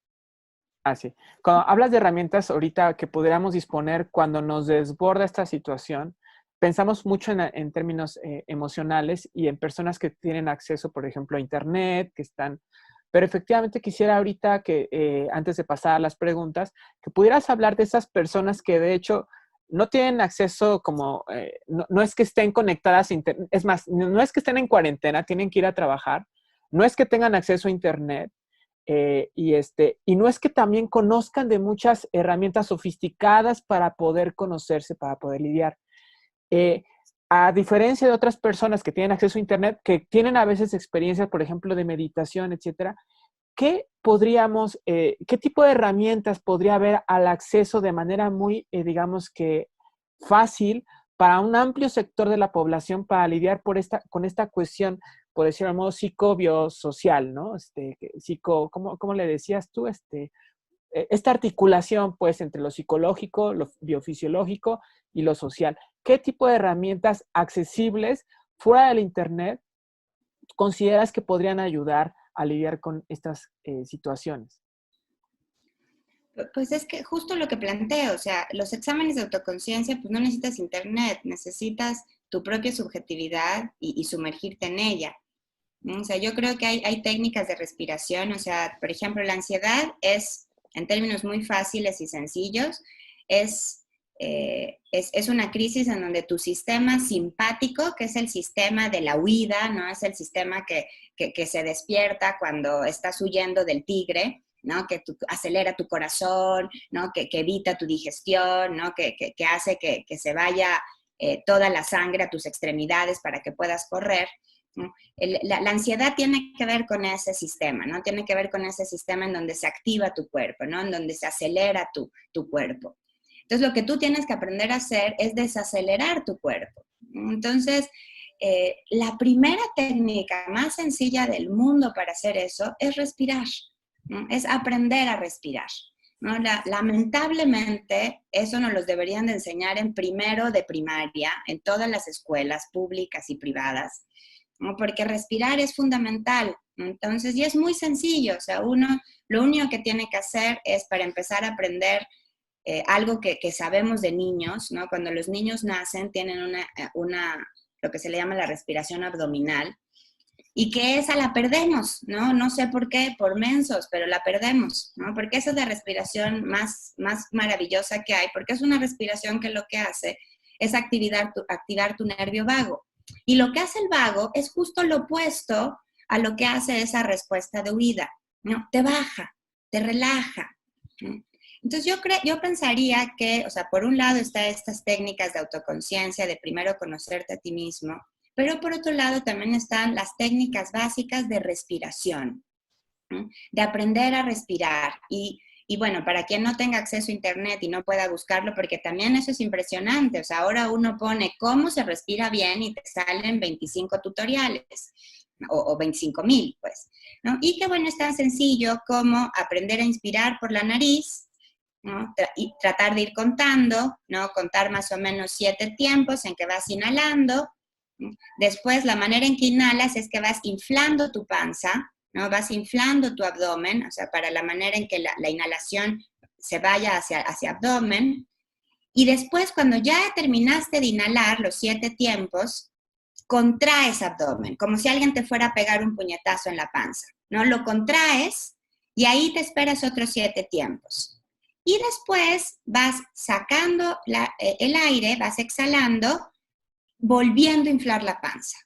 Ah, sí. Cuando hablas de herramientas ahorita que pudiéramos disponer cuando nos desborda esta situación, pensamos mucho en términos emocionales y en personas que tienen acceso, por ejemplo, a Internet, que están... Pero efectivamente quisiera ahorita que, antes de pasar a las preguntas, que pudieras hablar de esas personas que de hecho no tienen acceso como, no es que estén conectadas a Internet, es más, no es que estén en cuarentena, tienen que ir a trabajar, no es que tengan acceso a Internet, y no es que también conozcan de muchas herramientas sofisticadas para poder conocerse, para poder lidiar. Eh, a diferencia de otras personas que tienen acceso a Internet, que tienen a veces experiencias, por ejemplo, de meditación, etcétera, qué tipo de herramientas podría haber al acceso de manera muy, digamos que fácil para un amplio sector de la población para lidiar con esta cuestión, por decirlo de modo, psicobiosocial, ¿no? ¿Cómo le decías tú? Esta articulación, pues, entre lo psicológico, lo biofisiológico y lo social. ¿Qué tipo de herramientas accesibles fuera del Internet consideras que podrían ayudar a lidiar con estas situaciones? Pues es que justo lo que planteo, o sea, los exámenes de autoconciencia, pues no necesitas internet, necesitas tu propia subjetividad y sumergirte en ella, ¿no? O sea, yo creo que hay técnicas de respiración, o sea, por ejemplo, la ansiedad es, en términos muy fáciles y sencillos, es una crisis en donde tu sistema simpático, que es el sistema de la huida, ¿no? Es el sistema que se despierta cuando estás huyendo del tigre, ¿no? Que acelera tu corazón, ¿no? Que evita tu digestión, ¿no? Que hace que se vaya toda la sangre a tus extremidades para que puedas correr, ¿no? La ansiedad tiene que ver con ese sistema, ¿no? Tiene que ver con ese sistema en donde se activa tu cuerpo, ¿no? En donde se acelera tu cuerpo. Entonces, lo que tú tienes que aprender a hacer es desacelerar tu cuerpo. Entonces, la primera técnica más sencilla del mundo para hacer eso es respirar, ¿no? Es aprender a respirar. ¿no? Lamentablemente, eso nos los deberían de enseñar en primero de primaria, en todas las escuelas públicas y privadas, ¿no? Porque respirar es fundamental. Entonces, y es muy sencillo, o sea, uno lo único que tiene que hacer es para empezar a aprender algo que sabemos de niños, ¿no? Cuando los niños nacen tienen lo que se le llama la respiración abdominal, y que esa la perdemos, ¿no? No sé por qué, por mensos, pero la perdemos, ¿no? Porque esa es la respiración más maravillosa que hay, porque es una respiración que lo que hace es activar tu nervio vago. Y lo que hace el vago es justo lo opuesto a lo que hace esa respuesta de huida, ¿no? Te baja, te relaja, ¿no? Entonces yo pensaría que, o sea, por un lado están estas técnicas de autoconciencia, de primero conocerte a ti mismo, pero por otro lado también están las técnicas básicas de respiración, ¿no? De aprender a respirar. Y bueno, para quien no tenga acceso a internet y no pueda buscarlo, porque también eso es impresionante, o sea, ahora uno pone cómo se respira bien y te salen 25 tutoriales, o 25,000, pues, ¿no? Y que bueno, es tan sencillo como aprender a inspirar por la nariz, ¿no? Y tratar de ir contando, ¿no? Contar más o menos 7 tiempos en que vas inhalando. Después, la manera en que inhalas es que vas inflando tu panza, ¿no? Vas inflando tu abdomen, o sea, para la manera en que la inhalación se vaya hacia abdomen. Y después, cuando ya terminaste de inhalar los 7 tiempos, contraes abdomen, como si alguien te fuera a pegar un puñetazo en la panza, ¿no? Lo contraes y ahí te esperas otros 7 tiempos. Y después vas sacando el aire, vas exhalando, volviendo a inflar la panza.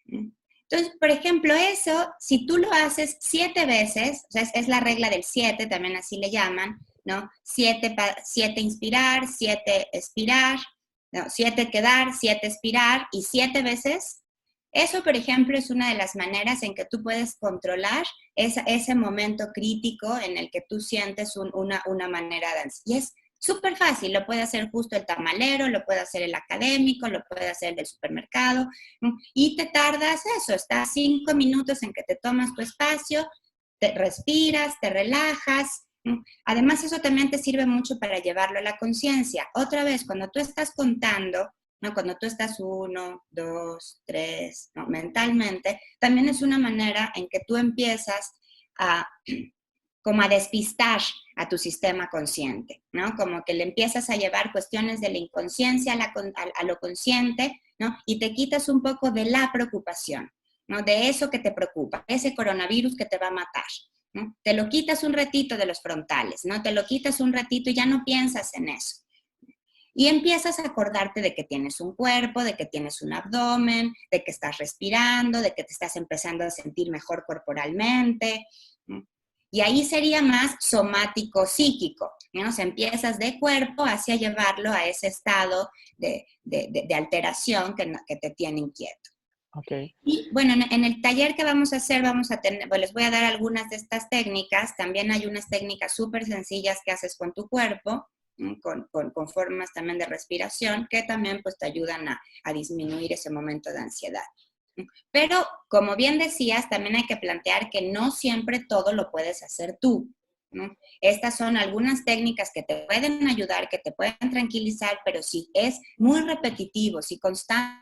Entonces, por ejemplo, eso, si tú lo haces 7 veces, o sea, es la regla del 7, también así le llaman, ¿no? 7 inspirar, 7 expirar, no, 7 quedar, 7 expirar y 7 veces. Eso, por ejemplo, es una de las maneras en que tú puedes controlar ese momento crítico en el que tú sientes una manera de ansiedad. Y es súper fácil, lo puede hacer justo el tamalero, lo puede hacer el académico, lo puede hacer el del supermercado, ¿no? Y te tardas eso, estás 5 minutos en que te tomas tu espacio, te respiras, te relajas, ¿no? Además, eso también te sirve mucho para llevarlo a la conciencia. Otra vez, cuando tú estás contando, ¿no? Cuando tú estás 1, 2, 3, ¿no? Mentalmente, también es una manera en que tú empiezas como a despistar a tu sistema consciente, ¿no? Como que le empiezas a llevar cuestiones de la inconsciencia a lo consciente, ¿no? Y te quitas un poco de la preocupación, ¿no? De eso que te preocupa, ese coronavirus que te va a matar, ¿no? Te lo quitas un ratito de los frontales, ¿no? Te lo quitas un ratito y ya no piensas en eso. Y empiezas a acordarte de que tienes un cuerpo, de que tienes un abdomen, de que estás respirando, de que te estás empezando a sentir mejor corporalmente, ¿no? Y ahí sería más somático-psíquico, ¿no? O sea, empiezas de cuerpo hacia llevarlo a ese estado de alteración que te tiene inquieto. Ok. Y bueno, en el taller que vamos a hacer, pues les voy a dar algunas de estas técnicas. También hay unas técnicas súper sencillas que haces con tu cuerpo, con formas también de respiración, que también pues te ayudan a disminuir ese momento de ansiedad. Pero, como bien decías, también hay que plantear que no siempre todo lo puedes hacer tú, ¿no? Estas son algunas técnicas que te pueden ayudar, que te pueden tranquilizar, pero si es muy repetitivo, si constante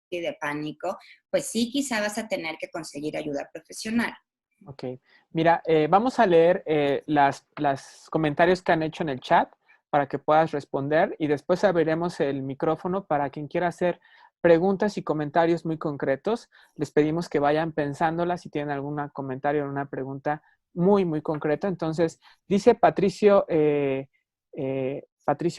de pánico, pues sí, quizá vas a tener que conseguir ayuda profesional. Ok. Mira, vamos a leer los comentarios que han hecho en el chat para que puedas responder y después abriremos el micrófono para quien quiera hacer preguntas y comentarios muy concretos. Les pedimos que vayan pensándolas si tienen algún comentario o una pregunta muy, muy concreta. Entonces, dice Patricio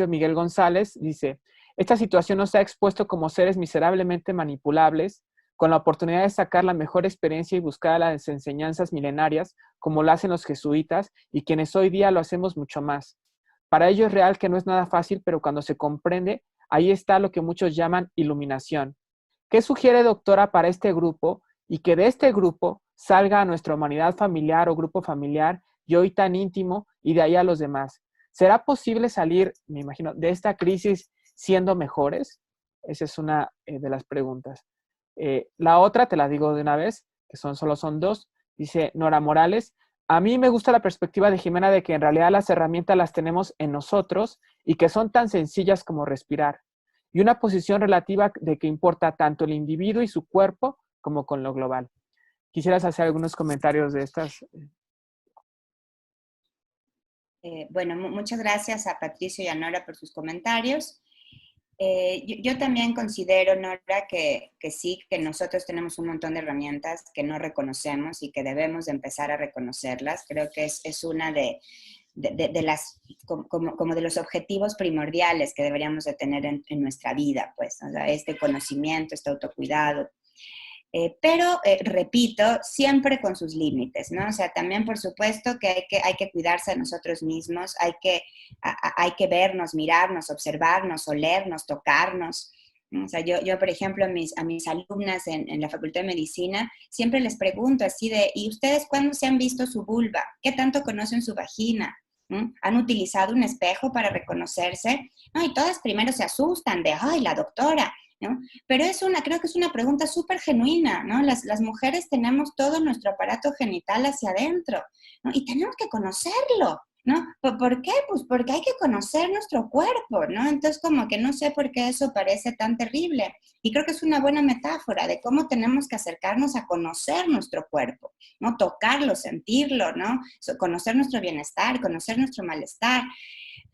Miguel González, dice, esta situación nos ha expuesto como seres miserablemente manipulables, con la oportunidad de sacar la mejor experiencia y buscar las enseñanzas milenarias, como lo hacen los jesuitas y quienes hoy día lo hacemos mucho más. Para ello es real que no es nada fácil, pero cuando se comprende, ahí está lo que muchos llaman iluminación. ¿Qué sugiere, doctora, para este grupo y que de este grupo salga a nuestra humanidad familiar o grupo familiar y hoy tan íntimo y de ahí a los demás? ¿Será posible salir, me imagino, de esta crisis siendo mejores? Esa es una de las preguntas. La otra, te la digo de una vez, que solo son 2. Dice Nora Morales, A mí me gusta la perspectiva de Jimena de que en realidad las herramientas las tenemos en nosotros y que son tan sencillas como respirar. Y una posición relativa de que importa tanto el individuo y su cuerpo como con lo global. ¿Quisieras hacer algunos comentarios de estas? Bueno, muchas gracias a Patricio y a Nora por sus comentarios. Yo también considero, Nora, que sí, que nosotros tenemos un montón de herramientas que no reconocemos y que debemos de empezar a reconocerlas. Creo que es una de las, como de los objetivos primordiales que deberíamos de tener en nuestra vida, pues, o sea, este conocimiento, este autocuidado. Pero, repito, siempre con sus límites, ¿no? O sea, también por supuesto que hay que cuidarse a nosotros mismos, hay que vernos, mirarnos, observarnos, olernos, tocarnos, ¿no? O sea, yo por ejemplo, a mis alumnas en la Facultad de Medicina, siempre les pregunto así de, ¿y ustedes cuándo se han visto su vulva? ¿Qué tanto conocen su vagina? ¿Mm? ¿Han utilizado un espejo para reconocerse? No, y todas primero se asustan de, ay, la doctora, ¿no? Pero creo que es una pregunta súper genuina, ¿no? Las mujeres tenemos todo nuestro aparato genital hacia adentro, ¿no? Y tenemos que conocerlo, ¿no? ¿Por qué? Pues porque hay que conocer nuestro cuerpo, ¿no? Entonces, como que no sé por qué eso parece tan terrible. Y creo que es una buena metáfora de cómo tenemos que acercarnos a conocer nuestro cuerpo, ¿no? Tocarlo, sentirlo, ¿no? Conocer nuestro bienestar, conocer nuestro malestar.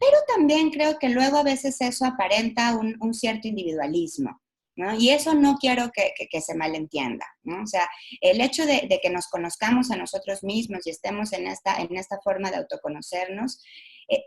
Pero también creo que luego a veces eso aparenta un cierto individualismo, ¿no? Y eso no quiero que se malentienda, ¿no? O sea, el hecho de que nos conozcamos a nosotros mismos y estemos en esta forma de autoconocernos,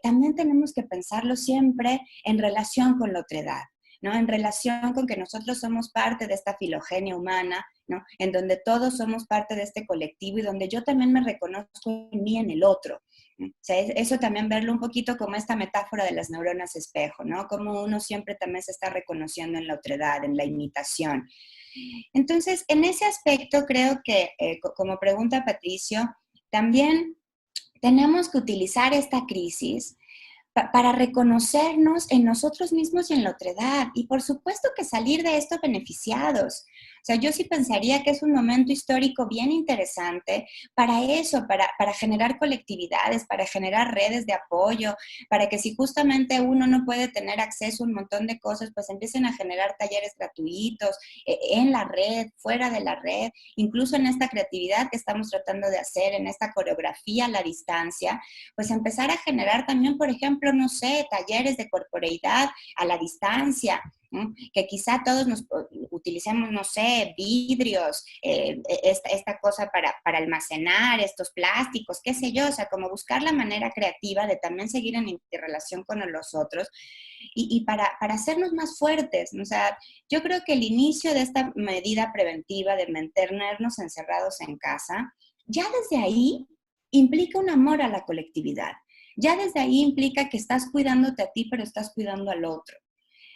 también tenemos que pensarlo siempre en relación con la otredad, ¿no? En relación con que nosotros somos parte de esta filogenia humana, ¿no? En donde todos somos parte de este colectivo y donde yo también me reconozco en mí, en el otro. O sea, eso también verlo un poquito como esta metáfora de las neuronas espejo, ¿no? Como uno siempre también se está reconociendo en la otredad, en la imitación. Entonces, en ese aspecto creo que, como pregunta Patricio, también tenemos que utilizar esta crisis para reconocernos en nosotros mismos y en la otredad. Y por supuesto que salir de esto beneficiados. O sea, yo sí pensaría que es un momento histórico bien interesante para eso, para generar colectividades, para generar redes de apoyo, para que si justamente uno no puede tener acceso a un montón de cosas, pues empiecen a generar talleres gratuitos en la red, fuera de la red, incluso en esta creatividad que estamos tratando de hacer, en esta coreografía a la distancia, pues empezar a generar también, por ejemplo, no sé, talleres de corporeidad a la distancia, ¿no? Que quizá todos nos utilicemos, no sé, vidrios, esta cosa para almacenar estos plásticos, qué sé yo, o sea, como buscar la manera creativa de también seguir en interrelación con los otros y para hacernos más fuertes, ¿no? O sea, yo creo que el inicio de esta medida preventiva de mantenernos encerrados en casa, ya desde ahí implica un amor a la colectividad. Ya desde ahí implica que estás cuidándote a ti, pero estás cuidando al otro.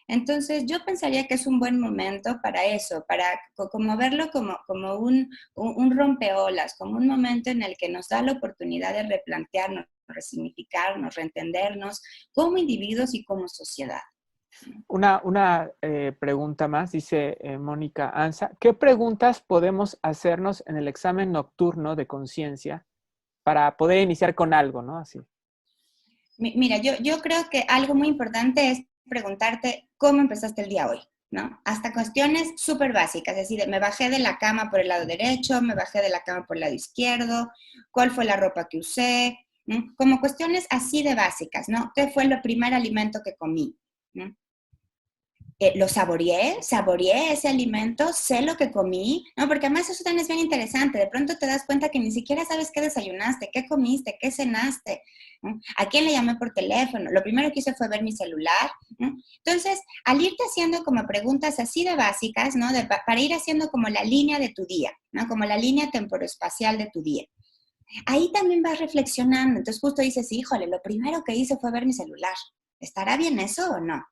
Entonces, yo pensaría que es un buen momento para eso, para como verlo como un rompeolas, como un momento en el que nos da la oportunidad de replantearnos, resignificarnos, reentendernos como individuos y como sociedad. Una pregunta más, dice Mónica Anza. ¿Qué preguntas podemos hacernos en el examen nocturno de conciencia para poder iniciar con algo, ¿no? Así. Mira, yo creo que algo muy importante es preguntarte cómo empezaste el día hoy, ¿no? Hasta cuestiones súper básicas, es decir, me bajé de la cama por el lado derecho, me bajé de la cama por el lado izquierdo, cuál fue la ropa que usé, ¿no? Como cuestiones así de básicas, ¿no? ¿Qué fue el primer alimento que comí? ¿No? Lo saboreé ese alimento, sé lo que comí, ¿no? Porque además eso también es bien interesante, de pronto te das cuenta que ni siquiera sabes qué desayunaste, qué comiste, qué cenaste, ¿no? A quién le llamé por teléfono, lo primero que hice fue ver mi celular, ¿no? Entonces, al irte haciendo como preguntas así de básicas, ¿no? Para ir haciendo como la línea de tu día, ¿no? Como la línea temporoespacial de tu día. Ahí también vas reflexionando, entonces justo dices, híjole, lo primero que hice fue ver mi celular, ¿estará bien eso o no?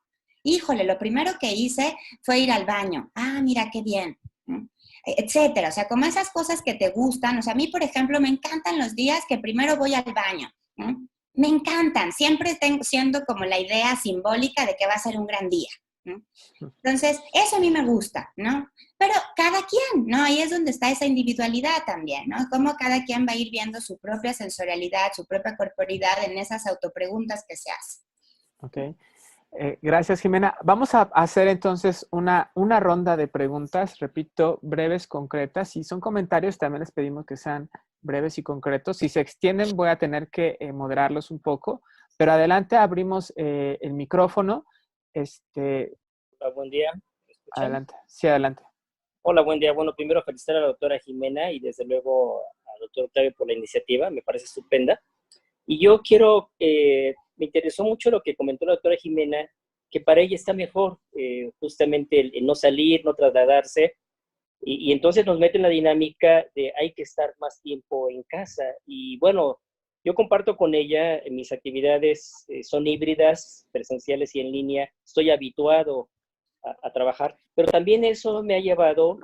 Híjole, lo primero que hice fue ir al baño. Ah, mira qué bien, ¿no? Etcétera. O sea, como esas cosas que te gustan. O sea, a mí, por ejemplo, me encantan los días que primero voy al baño, ¿no? Me encantan. Siempre tengo siendo como la idea simbólica de que va a ser un gran día, ¿no? Entonces, eso a mí me gusta, ¿no? Pero cada quien, ¿no? Ahí es donde está esa individualidad también, ¿no? Cómo cada quien va a ir viendo su propia sensorialidad, su propia corporidad en esas autopreguntas que se hacen. Ok. Gracias, Jimena. Vamos a hacer entonces una ronda de preguntas, repito, breves, concretas. Si son comentarios, también les pedimos que sean breves y concretos. Si se extienden, voy a tener que moderarlos un poco. Pero adelante, abrimos el micrófono. Hola, buen día. ¿Me escuchan? Adelante. Sí, adelante. Hola, buen día. Bueno, primero felicitar a la doctora Jimena y desde luego al doctor Octavio por la iniciativa. Me parece estupenda. Y yo me interesó mucho lo que comentó la doctora Jimena, que para ella está mejor justamente el no salir, no trasladarse, y entonces nos mete en la dinámica de hay que estar más tiempo en casa. Y bueno, yo comparto con ella, mis actividades son híbridas, presenciales y en línea, estoy habituado a trabajar, pero también eso me ha llevado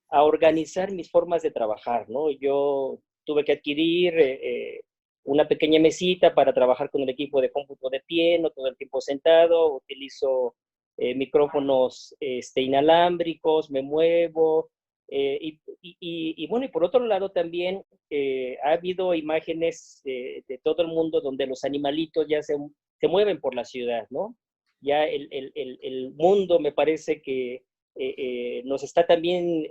a organizar mis formas de trabajar, ¿no? Yo tuve que adquirir una pequeña mesita para trabajar con el equipo de cómputo de pie, no todo el tiempo sentado, utilizo micrófonos inalámbricos, me muevo, y bueno, y por otro lado también ha habido imágenes de todo el mundo donde los animalitos ya se mueven por la ciudad, ¿no? Ya el mundo me parece que nos está también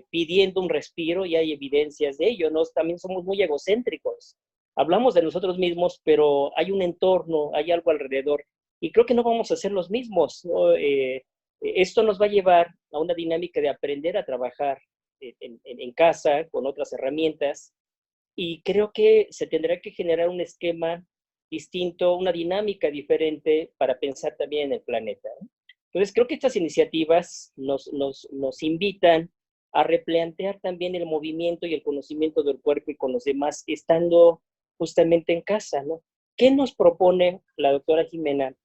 pidiendo un respiro y hay evidencias de ello, ¿no? También somos muy egocéntricos. Hablamos de nosotros mismos, pero hay un entorno, hay algo alrededor, y creo que no vamos a ser los mismos, ¿no? Esto nos va a llevar a una dinámica de aprender a trabajar en casa con otras herramientas, y creo que se tendrá que generar un esquema distinto, una dinámica diferente para pensar también en el planeta, ¿no? Entonces, creo que estas iniciativas nos invitan a replantear también el movimiento y el conocimiento del cuerpo y con los demás, estando justamente en casa, ¿no? ¿Qué nos propone la doctora Jimena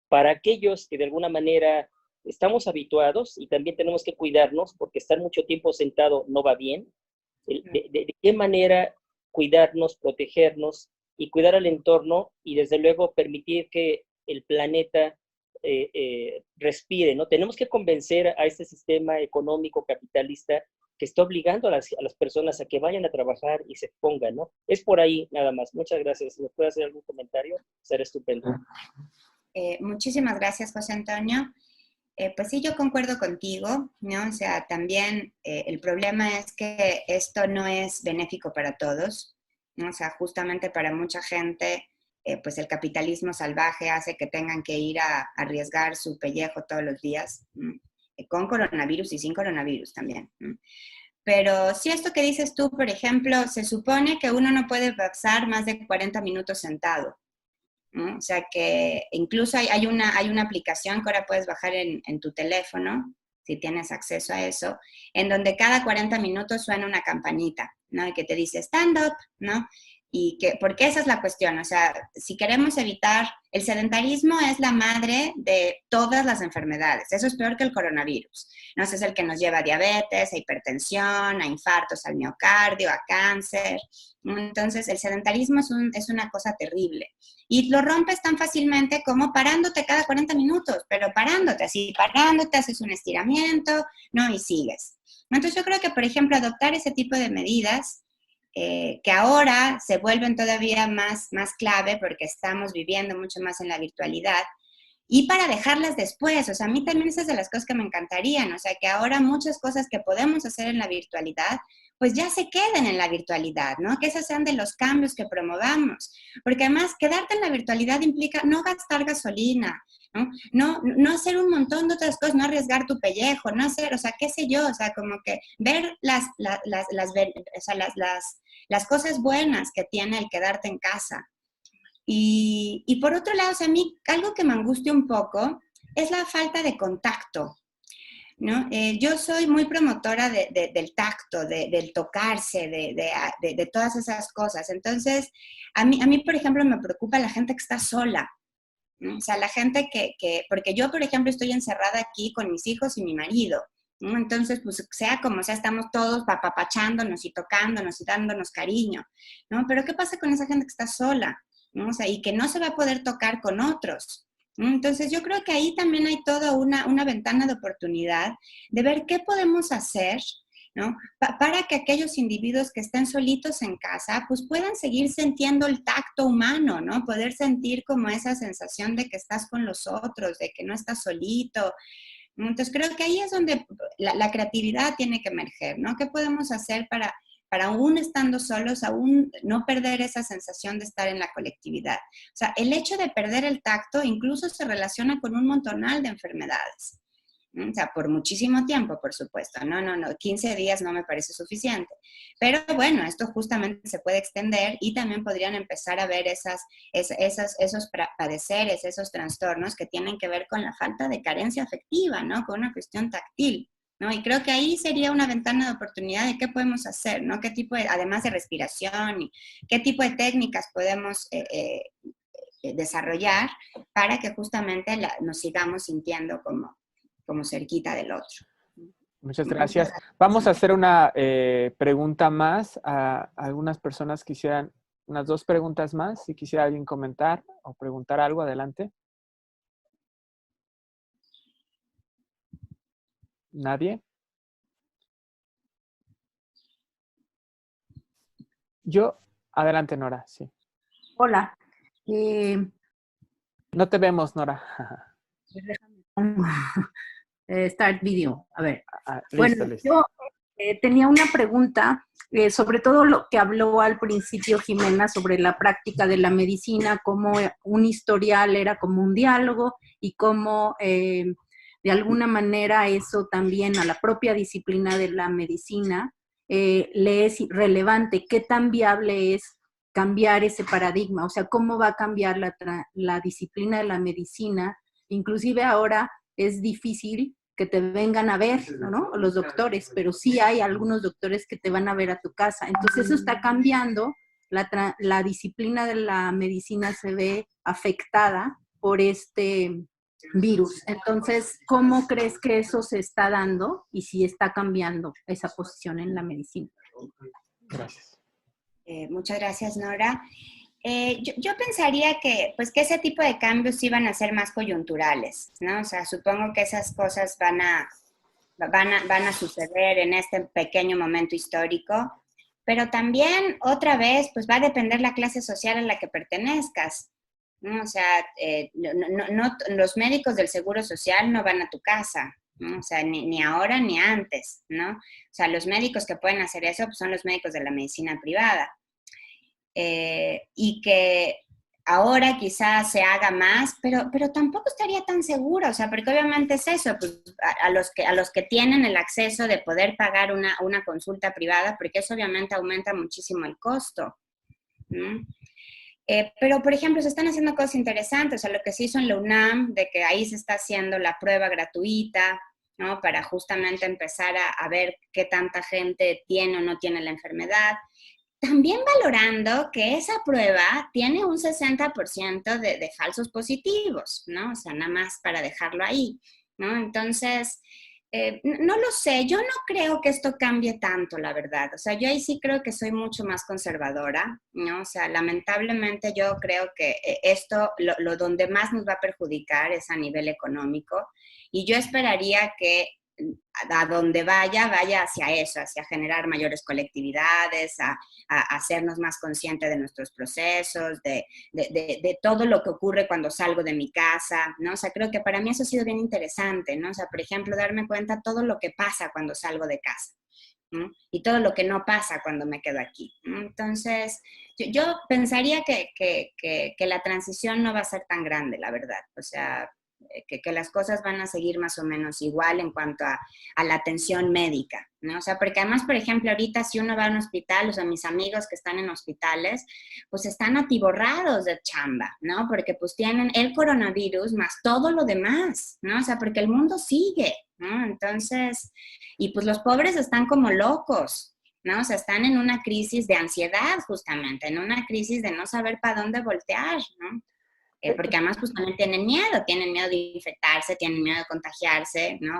para aquellos que de alguna manera estamos habituados y también tenemos que cuidarnos porque estar mucho tiempo sentado no va bien? ¿De qué manera cuidarnos, protegernos y cuidar al entorno y desde luego permitir que el planeta respire, ¿no? Tenemos que convencer a este sistema económico capitalista que está obligando a las personas a que vayan a trabajar y se pongan, ¿no? Es por ahí nada más. Muchas gracias. Si me puede hacer algún comentario, será estupendo. Muchísimas gracias, José Antonio. Pues sí, yo concuerdo contigo, ¿no? O sea, también el problema es que esto no es benéfico para todos, ¿no? O sea, justamente para mucha gente, pues el capitalismo salvaje hace que tengan que ir a arriesgar su pellejo todos los días, con coronavirus y sin coronavirus también. Pero sí, esto que dices tú, por ejemplo, se supone que uno no puede pasar más de 40 minutos sentado, ¿no? O sea que incluso hay una aplicación que ahora puedes bajar en tu teléfono, si tienes acceso a eso, en donde cada 40 minutos suena una campanita, ¿no? Y que te dice stand up, ¿no? Porque esa es la cuestión, o sea, si queremos evitar, el sedentarismo es la madre de todas las enfermedades, eso es peor que el coronavirus, ¿no? Ese es el que nos lleva a diabetes, a hipertensión, a infartos al miocardio, a cáncer, ¿no? Entonces el sedentarismo es una cosa terrible y lo rompes tan fácilmente como parándote cada 40 minutos, pero parándote, haces un estiramiento, ¿no? Y sigues. Entonces yo creo que, por ejemplo, adoptar ese tipo de medidas que ahora se vuelven todavía más clave porque estamos viviendo mucho más en la virtualidad y para dejarlas después, o sea, a mí también esas de las cosas que me encantarían, o sea, que ahora muchas cosas que podemos hacer en la virtualidad, pues ya se queden en la virtualidad, ¿no? Que esos sean de los cambios que promovamos, porque además quedarte en la virtualidad implica no gastar gasolina, no hacer un montón de otras cosas, no arriesgar tu pellejo, no hacer, o sea, qué sé yo, o sea, como que ver las cosas buenas que tiene el quedarte en casa. Y por otro lado, o sea, a mí algo que me angustia un poco es la falta de contacto, ¿no? Yo soy muy promotora del tacto, del tocarse, de todas esas cosas. Entonces, a mí, por ejemplo, me preocupa la gente que está sola, ¿no? O sea, la gente porque yo, por ejemplo, estoy encerrada aquí con mis hijos y mi marido, ¿no? Entonces, pues sea como sea, estamos todos papapachándonos y tocándonos y dándonos cariño, ¿no? Pero ¿qué pasa con esa gente que está sola? ¿No? O sea, y que no se va a poder tocar con otros, Entonces, yo creo que ahí también hay toda una ventana de oportunidad de ver qué podemos hacer, ¿no? Para que aquellos individuos que estén solitos en casa, pues puedan seguir sintiendo el tacto humano, ¿no? Poder sentir como esa sensación de que estás con los otros, de que no estás solito. Entonces, creo que ahí es donde la creatividad tiene que emerger, ¿no? ¿Qué podemos hacer para aún estando solos, aún no perder esa sensación de estar en la colectividad? O sea, el hecho de perder el tacto incluso se relaciona con un montonal de enfermedades. O sea, por muchísimo tiempo, por supuesto. No, 15 días no me parece suficiente. Pero bueno, esto justamente se puede extender y también podrían empezar a ver esos padeceres, esos trastornos que tienen que ver con la falta de carencia afectiva, ¿no? Con una cuestión táctil, ¿no? Y creo que ahí sería una ventana de oportunidad de qué podemos hacer, ¿no? Qué tipo de, además de respiración, y qué tipo de técnicas podemos desarrollar para que justamente nos sigamos sintiendo como cerquita del otro. Muchas gracias. Vamos a hacer una pregunta más. A algunas personas quisieran, unas 2 preguntas más. Si quisiera alguien comentar o preguntar algo, adelante. ¿Nadie? Adelante, Nora, sí. Hola. No te vemos, Nora. Start video. A ver. Listo, bueno, listo. yo tenía una pregunta, sobre todo lo que habló al principio Jimena sobre la práctica de la medicina, como un historial era como un diálogo y cómo de alguna manera eso también a la propia disciplina de la medicina le es relevante. ¿Qué tan viable es cambiar ese paradigma? O sea, ¿cómo va a cambiar la disciplina de la medicina? Inclusive ahora es difícil que te vengan a ver, ¿no? Los doctores, pero sí hay algunos doctores que te van a ver a tu casa. Entonces eso está cambiando, la disciplina de la medicina se ve afectada por este virus. Entonces, ¿cómo crees que eso se está dando y si está cambiando esa posición en la medicina? Gracias. Muchas gracias, Nora. Yo pensaría que ese tipo de cambios iban a ser más coyunturales, ¿no? O sea, supongo que esas cosas van a suceder en este pequeño momento histórico, pero también, otra vez, pues va a depender la clase social a la que pertenezcas, ¿no? O sea, los médicos del Seguro Social no van a tu casa, ¿no? O sea, ni ahora ni antes, ¿no? O sea, los médicos que pueden hacer eso pues, son los médicos de la medicina privada. Y que ahora quizás se haga más, pero tampoco estaría tan segura, o sea, porque obviamente es eso, pues, a los que tienen el acceso de poder pagar una consulta privada, porque eso obviamente aumenta muchísimo el costo, ¿no? Pero, por ejemplo, se están haciendo cosas interesantes, o sea, lo que se hizo en la UNAM, de que ahí se está haciendo la prueba gratuita, ¿no? Para justamente empezar a ver qué tanta gente tiene o no tiene la enfermedad. También valorando que esa prueba tiene un 60% de falsos positivos, ¿no? O sea, nada más para dejarlo ahí, ¿no? Entonces, no lo sé, yo no creo que esto cambie tanto, la verdad. O sea, yo ahí sí creo que soy mucho más conservadora, ¿no? O sea, lamentablemente yo creo que esto, lo donde más nos va a perjudicar es a nivel económico. Y yo esperaría que a donde vaya hacia eso, hacia generar mayores colectividades, a hacernos más conscientes de nuestros procesos, de todo lo que ocurre cuando salgo de mi casa, ¿no? O sea, creo que para mí eso ha sido bien interesante, ¿no? O sea, por ejemplo, darme cuenta todo lo que pasa cuando salgo de casa, ¿no? Y todo lo que no pasa cuando me quedo aquí, ¿no? Entonces, yo pensaría que la transición no va a ser tan grande, la verdad. O sea, que las cosas van a seguir más o menos igual en cuanto a la atención médica, ¿no? O sea, porque además, por ejemplo, ahorita si uno va a un hospital, o sea, mis amigos que están en hospitales, pues están atiborrados de chamba, ¿no? Porque pues tienen el coronavirus más todo lo demás, ¿no? O sea, porque el mundo sigue, ¿no? Entonces, y pues los pobres están como locos, ¿no? O sea, están en una crisis de ansiedad justamente, en una crisis de no saber para dónde voltear, ¿no? Porque además pues también tienen miedo de infectarse, tienen miedo de contagiarse, ¿no?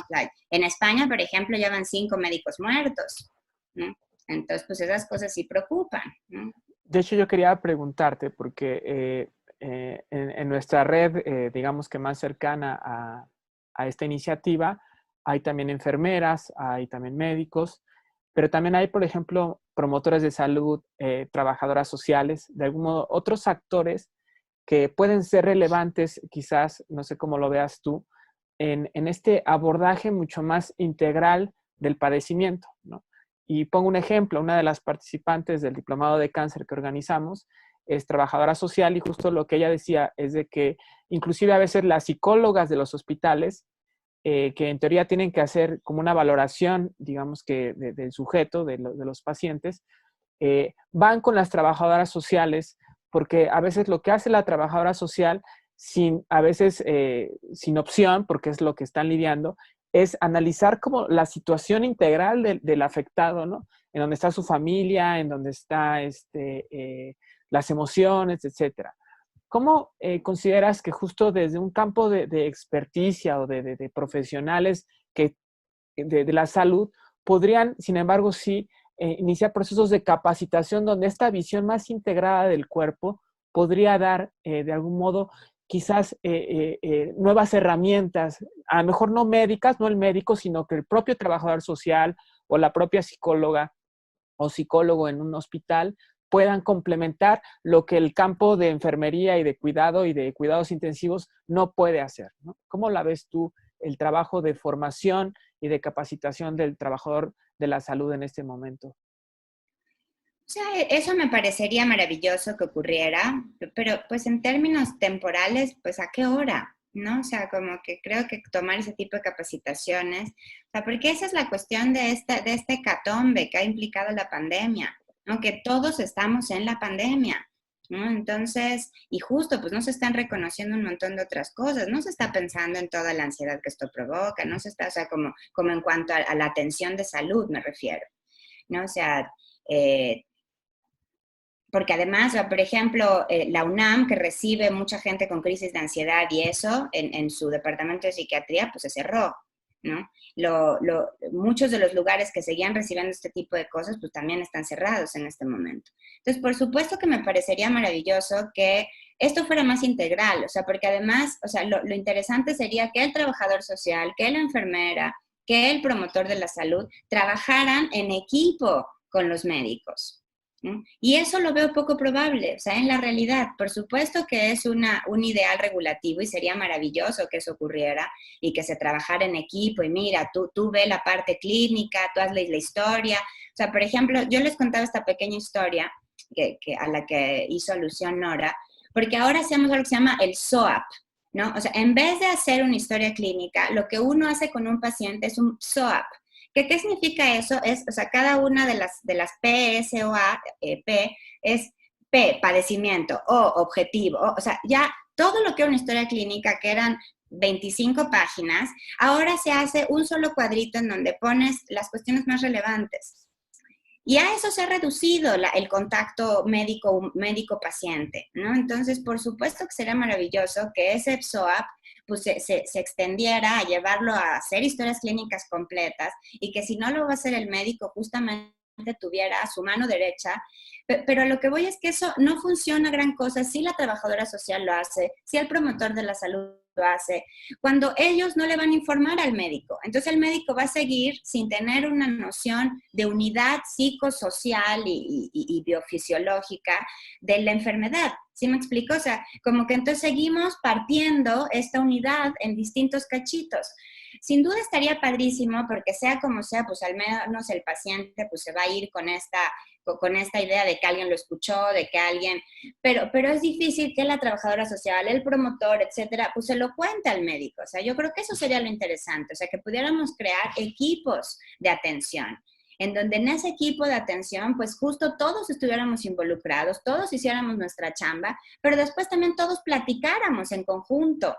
En España, por ejemplo, ya van 5 médicos muertos, ¿no? Entonces, pues esas cosas sí preocupan, ¿no? De hecho, yo quería preguntarte, porque en nuestra red, digamos que más cercana a esta iniciativa, hay también enfermeras, hay también médicos, pero también hay, por ejemplo, promotores de salud, trabajadoras sociales, de algún modo, otros actores que pueden ser relevantes, quizás, no sé cómo lo veas tú, en este abordaje mucho más integral del padecimiento, ¿no? Y pongo un ejemplo, una de las participantes del diplomado de cáncer que organizamos es trabajadora social y justo lo que ella decía es de que inclusive a veces las psicólogas de los hospitales, que en teoría tienen que hacer como una valoración, digamos que del sujeto, de los pacientes, van con las trabajadoras sociales porque a veces lo que hace la trabajadora social a veces sin opción, porque es lo que están lidiando, es analizar como la situación integral del afectado, ¿no? En donde está su familia, en donde está las emociones, etcétera. ¿Cómo consideras que justo desde un campo de experticia o de profesionales de la salud podrían, sin embargo, sí, iniciar procesos de capacitación donde esta visión más integrada del cuerpo podría dar, de algún modo, quizás nuevas herramientas, a lo mejor no médicas, no el médico, sino que el propio trabajador social o la propia psicóloga o psicólogo en un hospital puedan complementar lo que el campo de enfermería y de cuidados intensivos no puede hacer, ¿no? ¿Cómo la ves tú el trabajo de formación y de capacitación del trabajador de la salud en este momento? O sea, eso me parecería maravilloso que ocurriera, pero pues en términos temporales, pues ¿a qué hora? ¿No? O sea, como que creo que tomar ese tipo de capacitaciones, o sea, porque esa es la cuestión de este hecatombe que ha implicado la pandemia, ¿no? Que todos estamos en la pandemia, ¿no? Entonces, y justo, pues no se están reconociendo un montón de otras cosas, no se está pensando en toda la ansiedad que esto provoca, no se está, o sea, como en cuanto a la atención de salud me refiero, ¿no? O sea, porque además, por ejemplo, la UNAM, que recibe mucha gente con crisis de ansiedad y eso, en su departamento de psiquiatría, pues se cerró, ¿no? Muchos de los lugares que seguían recibiendo este tipo de cosas, pues también están cerrados en este momento. Entonces, por supuesto que me parecería maravilloso que esto fuera más integral, o sea, porque además, o sea, lo interesante sería que el trabajador social, que la enfermera, que el promotor de la salud trabajaran en equipo con los médicos, ¿no? Y eso lo veo poco probable, o sea, en la realidad, por supuesto que es un ideal regulativo y sería maravilloso que eso ocurriera y que se trabajara en equipo y mira, tú ve la parte clínica, tú hazle la historia. O sea, por ejemplo, yo les contaba esta pequeña historia a la que hizo alusión Nora, porque ahora hacemos algo que se llama el SOAP, ¿no? O sea, en vez de hacer una historia clínica, lo que uno hace con un paciente es un SOAP. ¿Qué significa eso? O sea, cada una de las P, S o A, P, es P, padecimiento, O, objetivo. O sea, ya todo lo que era una historia clínica, que eran 25 páginas, ahora se hace un solo cuadrito en donde pones las cuestiones más relevantes. Y a eso se ha reducido el contacto médico-paciente, ¿no? Entonces, por supuesto que sería maravilloso que ese SOAP pues se extendiera a llevarlo a hacer historias clínicas completas y que si no lo va a hacer el médico, justamente tuviera a su mano derecha. Pero a lo que voy es que eso no funciona gran cosa si la trabajadora social lo hace, si el promotor de la salud lo hace, cuando ellos no le van a informar al médico. Entonces el médico va a seguir sin tener una noción de unidad psicosocial y biofisiológica de la enfermedad. ¿Sí me explico? O sea, como que entonces seguimos partiendo esta unidad en distintos cachitos. Sin duda estaría padrísimo porque sea como sea, pues al menos el paciente pues se va a ir con esta idea de que alguien lo escuchó, de que alguien, pero es difícil que la trabajadora social, el promotor, etcétera, pues se lo cuente al médico. O sea, yo creo que eso sería lo interesante, o sea, que pudiéramos crear equipos de atención, en donde en ese equipo de atención, pues justo todos estuviéramos involucrados, todos hiciéramos nuestra chamba, pero después también todos platicáramos en conjunto,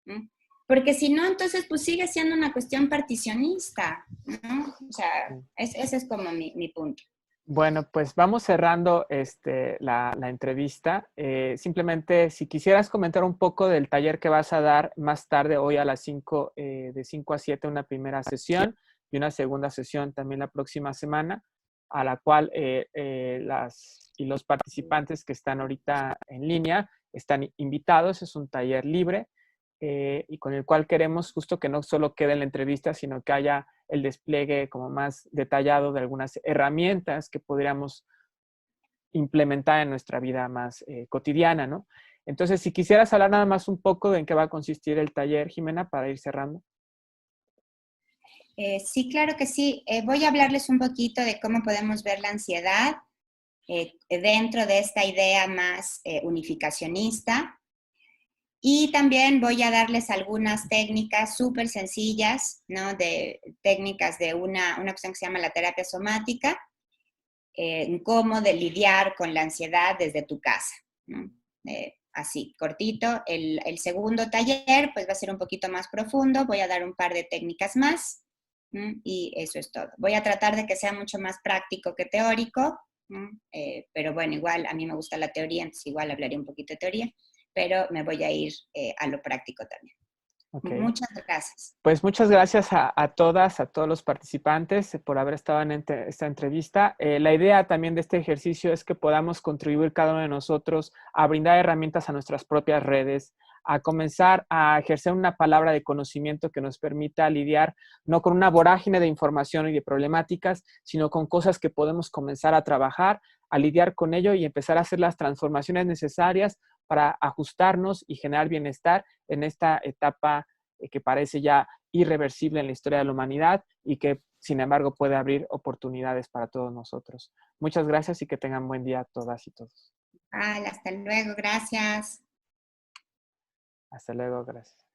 ¿no? Porque si no, entonces pues sigue siendo una cuestión particionista, ¿no? O sea, ese es como mi punto. Bueno, pues vamos cerrando la entrevista. Simplemente, si quisieras comentar un poco del taller que vas a dar más tarde, hoy a las 5, de 5 a 7, una primera sesión y una segunda sesión también la próxima semana, a la cual los participantes que están ahorita en línea están invitados. Es un taller libre y con el cual queremos justo que no solo quede en la entrevista, sino que haya el despliegue como más detallado de algunas herramientas que podríamos implementar en nuestra vida más cotidiana, ¿no? Entonces, si quisieras hablar nada más un poco de en qué va a consistir el taller, Jimena, para ir cerrando. Sí, claro que sí. Voy a hablarles un poquito de cómo podemos ver la ansiedad dentro de esta idea más unificacionista. Y también voy a darles algunas técnicas súper sencillas, ¿no? De técnicas de una cuestión que se llama la terapia somática, cómo de lidiar con la ansiedad desde tu casa, ¿no? Así, cortito. El segundo taller, pues va a ser un poquito más profundo. Voy a dar un par de técnicas más, ¿no? Y eso es todo. Voy a tratar de que sea mucho más práctico que teórico, ¿no? Pero bueno, igual a mí me gusta la teoría, entonces igual hablaré un poquito de teoría, pero me voy a ir a lo práctico también. Okay. Muchas gracias. Pues muchas gracias a todas, a todos los participantes por haber estado en esta entrevista. La idea también de este ejercicio es que podamos contribuir cada uno de nosotros a brindar herramientas a nuestras propias redes, a comenzar a ejercer una palabra de conocimiento que nos permita lidiar no con una vorágine de información y de problemáticas, sino con cosas que podemos comenzar a trabajar, a lidiar con ello y empezar a hacer las transformaciones necesarias para ajustarnos y generar bienestar en esta etapa que parece ya irreversible en la historia de la humanidad y que, sin embargo, puede abrir oportunidades para todos nosotros. Muchas gracias y que tengan buen día todas y todos. Hasta luego, gracias. Hasta luego, gracias.